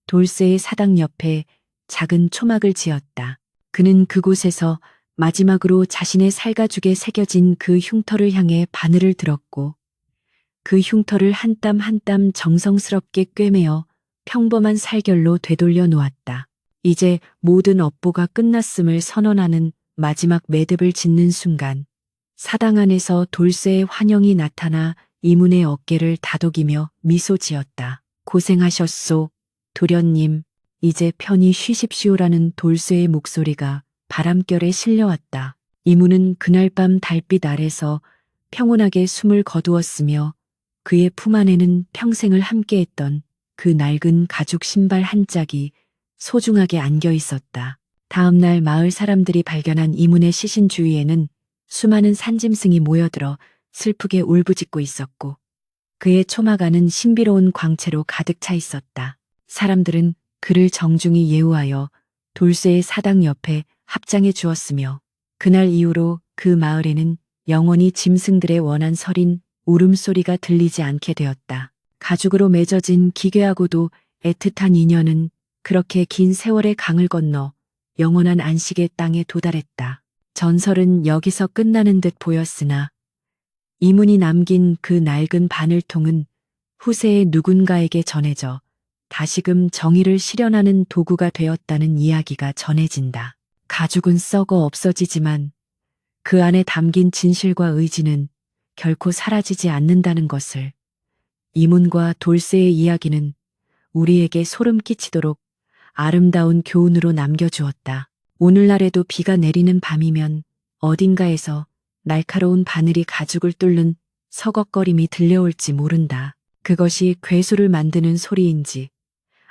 돌쇠의 사당 옆에 작은 초막을 지었다. 그는 그곳에서 마지막으로 자신의 살가죽에 새겨진 그 흉터를 향해 바늘을 들었고, 그 흉터를 한 땀 한 땀 정성스럽게 꿰매어 평범한 살결로 되돌려 놓았다. 이제 모든 업보가 끝났음을 선언하는 마지막 매듭을 짓는 순간, 사당 안에서 돌쇠의 환영이 나타나 이문의 어깨를 다독이며 미소 지었다. 고생하셨소, 도련님. 이제 편히 쉬십시오라는 돌쇠의 목소리가 바람결에 실려왔다. 이문은 그날 밤 달빛 아래서 평온하게 숨을 거두었으며, 그의 품 안에는 평생을 함께했던 그 낡은 가죽 신발 한 짝이 소중하게 안겨 있었다. 다음 날 마을 사람들이 발견한 이문의 시신 주위에는 수많은 산짐승이 모여들어 슬프게 울부짖고 있었고, 그의 초막안은 신비로운 광채로 가득 차 있었다. 사람들은 그를 정중히 예우하여 돌쇠의 사당 옆에 합장해 주었으며 그날 이후로 그 마을에는 영원히 짐승들의 원한 서린 울음소리가 들리지 않게 되었다. 가죽으로 맺어진 기괴하고도 애틋한 인연은 그렇게 긴 세월의 강을 건너 영원한 안식의 땅에 도달했다. 전설은 여기서 끝나는 듯 보였으나 이문이 남긴 그 낡은 바늘통은 후세의 누군가에게 전해져 다시금 정의를 실현하는 도구가 되었다는 이야기가 전해진다. 가죽은 썩어 없어지지만 그 안에 담긴 진실과 의지는 결코 사라지지 않는다는 것을 이문과 돌쇠의 이야기는 우리에게 소름 끼치도록 아름다운 교훈으로 남겨주었다. 오늘날에도 비가 내리는 밤이면 어딘가에서 날카로운 바늘이 가죽을 뚫는 서걱거림이 들려올지 모른다. 그것이 괴수를 만드는 소리인지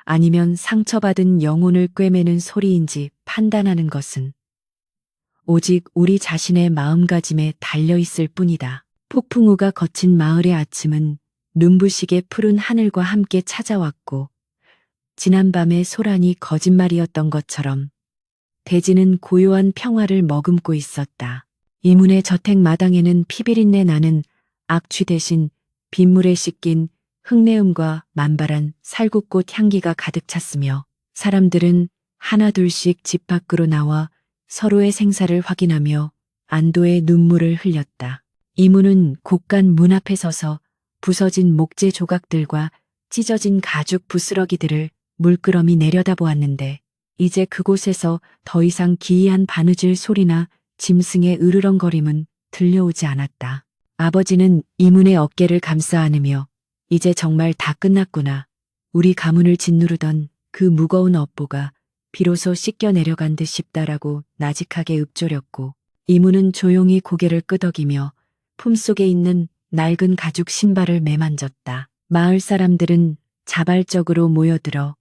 아니면 상처받은 영혼을 꿰매는 소리인지 판단하는 것은 오직 우리 자신의 마음가짐에 달려있을 뿐이다. 폭풍우가 거친 마을의 아침은 눈부시게 푸른 하늘과 함께 찾아왔고 지난밤의 소란이 거짓말이었던 것처럼 대지는 고요한 평화를 머금고 있었다. 이문의 저택 마당에는 피비린내 나는 악취 대신 빗물에 씻긴 흙내음과 만발한 살구꽃 향기가 가득 찼으며 사람들은 하나둘씩 집 밖으로 나와 서로의 생사를 확인하며 안도의 눈물을 흘렸다. 이문은 곳간 문 앞에 서서 부서진 목재 조각들과 찢어진 가죽 부스러기들을 물끄러미 내려다보았는데 이제 그곳에서 더 이상 기이한 바느질 소리나 짐승의 으르렁거림은 들려오지 않았다. 아버지는 이문의 어깨를 감싸 안으며 이제 정말 다 끝났구나. 우리 가문을 짓누르던 그 무거운 업보가 비로소 씻겨 내려간 듯 싶다라고 나직하게 읊조렸고 이문은 조용히 고개를 끄덕이며 품속에 있는 낡은 가죽 신발을 매만졌다. 마을 사람들은 자발적으로 모여들어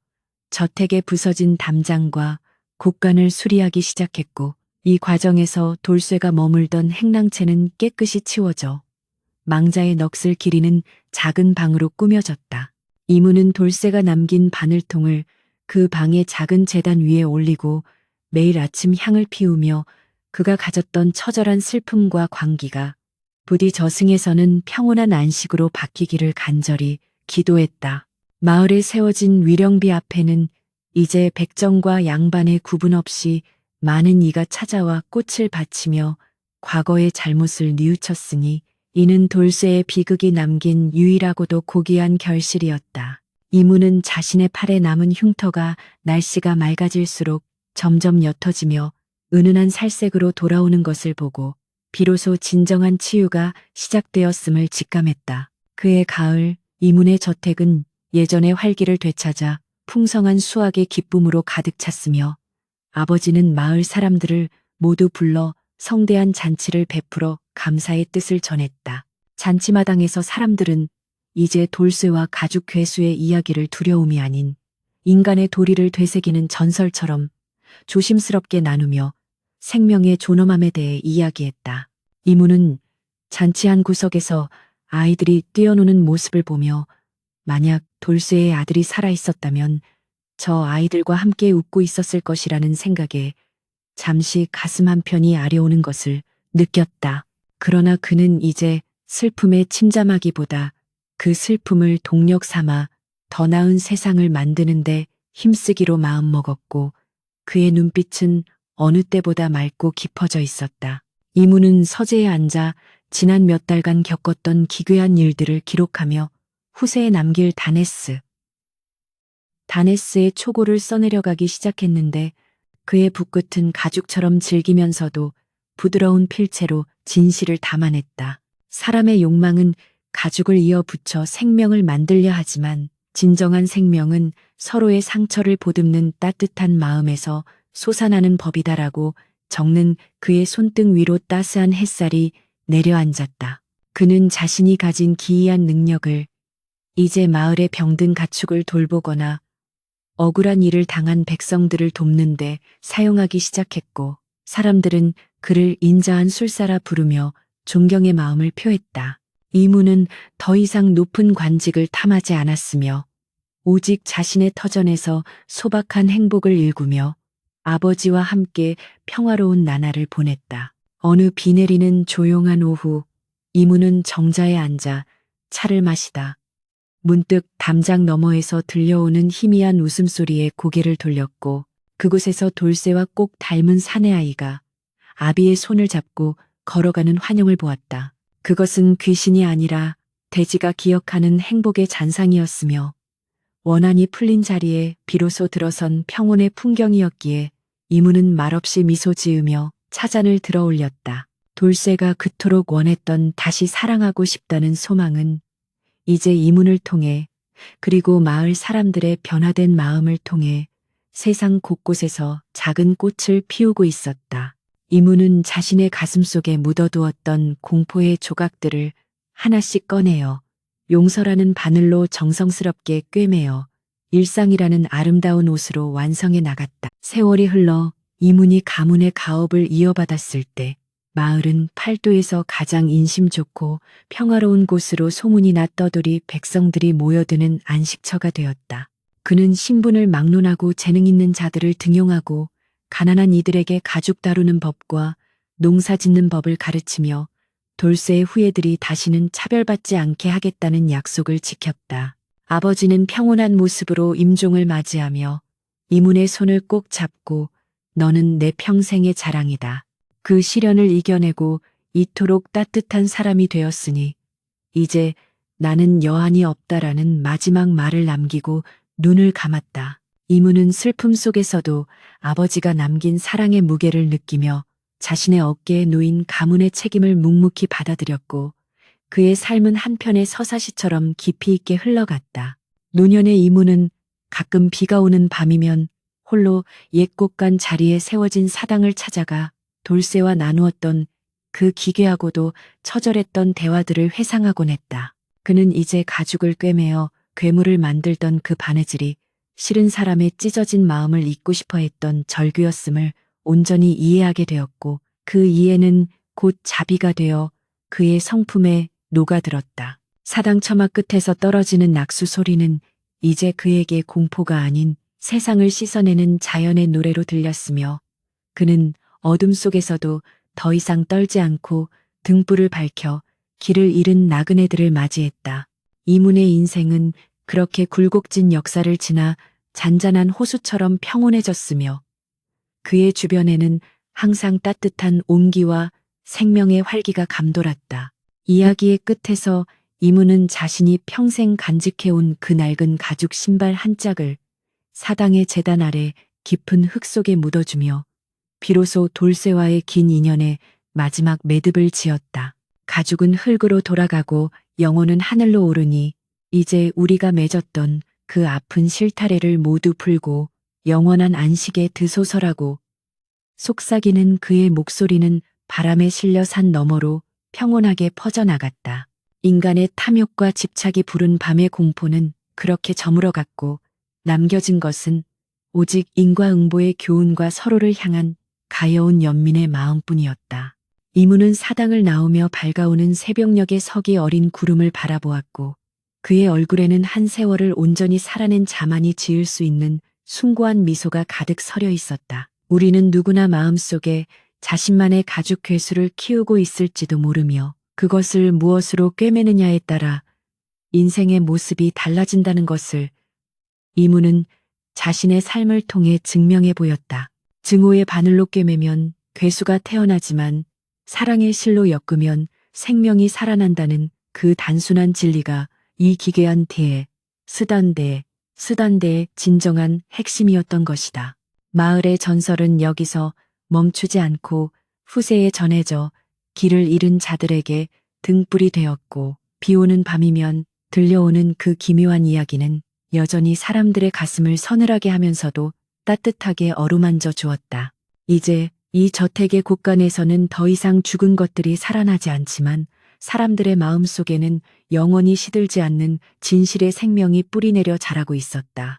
저택의 부서진 담장과 곡간을 수리하기 시작했고 이 과정에서 돌쇠가 머물던 행랑채는 깨끗이 치워져 망자의 넋을 기리는 작은 방으로 꾸며졌다. 이문은 돌쇠가 남긴 바늘통을 그 방의 작은 제단 위에 올리고 매일 아침 향을 피우며 그가 가졌던 처절한 슬픔과 광기가 부디 저승에서는 평온한 안식으로 바뀌기를 간절히 기도했다. 마을에 세워진 위령비 앞에는 이제 백정과 양반의 구분 없이 많은 이가 찾아와 꽃을 바치며 과거의 잘못을 뉘우쳤으니 이는 돌쇠의 비극이 남긴 유일하고도 고귀한 결실이었다. 이문은 자신의 팔에 남은 흉터가 날씨가 맑아질수록 점점 옅어지며 은은한 살색으로 돌아오는 것을 보고 비로소 진정한 치유가 시작되었음을 직감했다. 그해 가을 이문의 저택은 예전의 활기를 되찾아 풍성한 수확의 기쁨으로 가득 찼으며 아버지는 마을 사람들을 모두 불러 성대한 잔치를 베풀어 감사의 뜻을 전했다. 잔치마당에서 사람들은 이제 돌쇠와 가죽 괴수의 이야기를 두려움이 아닌 인간의 도리를 되새기는 전설처럼 조심스럽게 나누며 생명의 존엄함에 대해 이야기했다. 이문은 잔치 한 구석에서 아이들이 뛰어노는 모습을 보며 만약 돌쇠의 아들이 살아있었다면 저 아이들과 함께 웃고 있었을 것이라는 생각에 잠시 가슴 한편이 아려오는 것을 느꼈다. 그러나 그는 이제 슬픔에 침잠하기보다 그 슬픔을 동력 삼아 더 나은 세상을 만드는데 힘쓰기로 마음먹었고 그의 눈빛은 어느 때보다 맑고 깊어져 있었다. 이문은 서재에 앉아 지난 몇 달간 겪었던 기괴한 일들을 기록하며 후세에 남길 다네스의 초고를 써내려가기 시작했는데 그의 붓끝은 가죽처럼 질기면서도 부드러운 필체로 진실을 담아냈다. 사람의 욕망은 가죽을 이어 붙여 생명을 만들려 하지만 진정한 생명은 서로의 상처를 보듬는 따뜻한 마음에서 솟아나는 법이다라고 적는 그의 손등 위로 따스한 햇살이 내려앉았다. 그는 자신이 가진 기이한 능력을 이제 마을의 병든 가축을 돌보거나 억울한 일을 당한 백성들을 돕는데 사용하기 시작했고 사람들은 그를 인자한 술사라 부르며 존경의 마음을 표했다. 이문은 더 이상 높은 관직을 탐하지 않았으며 오직 자신의 터전에서 소박한 행복을 일구며 아버지와 함께 평화로운 나날을 보냈다. 어느 비 내리는 조용한 오후, 이문은 정자에 앉아 차를 마시다 문득 담장 너머에서 들려오는 희미한 웃음소리에 고개를 돌렸고 그곳에서 돌쇠와 꼭 닮은 사내아이가 아비의 손을 잡고 걸어가는 환영을 보았다. 그것은 귀신이 아니라 돼지가 기억하는 행복의 잔상이었으며 원한이 풀린 자리에 비로소 들어선 평온의 풍경이었기에 이문은 말없이 미소 지으며 차잔을 들어 올렸다. 돌쇠가 그토록 원했던 다시 사랑하고 싶다는 소망은 이제 이문을 통해 그리고 마을 사람들의 변화된 마음을 통해 세상 곳곳에서 작은 꽃을 피우고 있었다. 이문은 자신의 가슴 속에 묻어두었던 공포의 조각들을 하나씩 꺼내어 용서라는 바늘로 정성스럽게 꿰매어 일상이라는 아름다운 옷으로 완성해 나갔다. 세월이 흘러 이문이 가문의 가업을 이어받았을 때 마을은 팔도에서 가장 인심 좋고 평화로운 곳으로 소문이 나 떠돌이 백성들이 모여드는 안식처가 되었다. 그는 신분을 막론하고 재능 있는 자들을 등용하고 가난한 이들에게 가죽 다루는 법과 농사 짓는 법을 가르치며 돌쇠의 후예들이 다시는 차별받지 않게 하겠다는 약속을 지켰다. 아버지는 평온한 모습으로 임종을 맞이하며 이문의 손을 꼭 잡고 너는 내 평생의 자랑이다. 그 시련을 이겨내고 이토록 따뜻한 사람이 되었으니 이제 나는 여한이 없다라는 마지막 말을 남기고 눈을 감았다. 이문은 슬픔 속에서도 아버지가 남긴 사랑의 무게를 느끼며 자신의 어깨에 놓인 가문의 책임을 묵묵히 받아들였고 그의 삶은 한편의 서사시처럼 깊이 있게 흘러갔다. 노년의 이문은 가끔 비가 오는 밤이면 홀로 옛 곳간 자리에 세워진 사당을 찾아가 돌쇠와 나누었던 그 기괴하고도 처절했던 대화들을 회상하곤 했다. 그는 이제 가죽을 꿰매어 괴물을 만들던 그 바느질이 싫은 사람의 찢어진 마음을 잊고 싶어 했던 절규였음을 온전히 이해하게 되었고 그 이해는 곧 자비가 되어 그의 성품에 녹아들었다. 사당 처마 끝에서 떨어지는 낙수 소리는 이제 그에게 공포가 아닌 세상을 씻어내는 자연의 노래로 들렸으며 그는 어둠 속에서도 더 이상 떨지 않고 등불을 밝혀 길을 잃은 나그네들을 맞이했다. 이문의 인생은 그렇게 굴곡진 역사를 지나 잔잔한 호수처럼 평온해졌으며 그의 주변에는 항상 따뜻한 온기와 생명의 활기가 감돌았다. 이야기의 끝에서 이문은 자신이 평생 간직해온 그 낡은 가죽 신발 한 짝을 사당의 제단 아래 깊은 흙 속에 묻어주며 비로소 돌쇠와의 긴 인연에 마지막 매듭을 지었다. 가죽은 흙으로 돌아가고 영혼은 하늘로 오르니 이제 우리가 맺었던 그 아픈 실타래를 모두 풀고 영원한 안식에 드소서라고 속삭이는 그의 목소리는 바람에 실려 산 너머로 평온하게 퍼져나갔다. 인간의 탐욕과 집착이 부른 밤의 공포는 그렇게 저물어갔고 남겨진 것은 오직 인과응보의 교훈과 서로를 향한 가여운 연민의 마음뿐이었다. 이문은 사당을 나오며 밝아오는 새벽녘의 석이 어린 구름을 바라보았고 그의 얼굴에는 한 세월을 온전히 살아낸 자만이 지을 수 있는 숭고한 미소가 가득 서려 있었다. 우리는 누구나 마음속에 자신만의 가죽 괴수를 키우고 있을지도 모르며 그것을 무엇으로 꿰매느냐에 따라 인생의 모습이 달라진다는 것을 이문은 자신의 삶을 통해 증명해 보였다. 증오의 바늘로 꿰매면 괴수가 태어나지만 사랑의 실로 엮으면 생명이 살아난다는 그 단순한 진리가 이 기괴한 태의 스단대의 진정한 핵심이었던 것이다. 마을의 전설은 여기서 멈추지 않고 후세에 전해져 길을 잃은 자들에게 등불이 되었고 비오는 밤이면 들려오는 그 기묘한 이야기는 여전히 사람들의 가슴을 서늘하게 하면서도 따뜻하게 어루만져 주었다. 이제 이 저택의 곳간에서는 더 이상 죽은 것들이 살아나지 않지만 사람들의 마음속에는 영원히 시들지 않는 진실의 생명이 뿌리내려 자라고 있었다.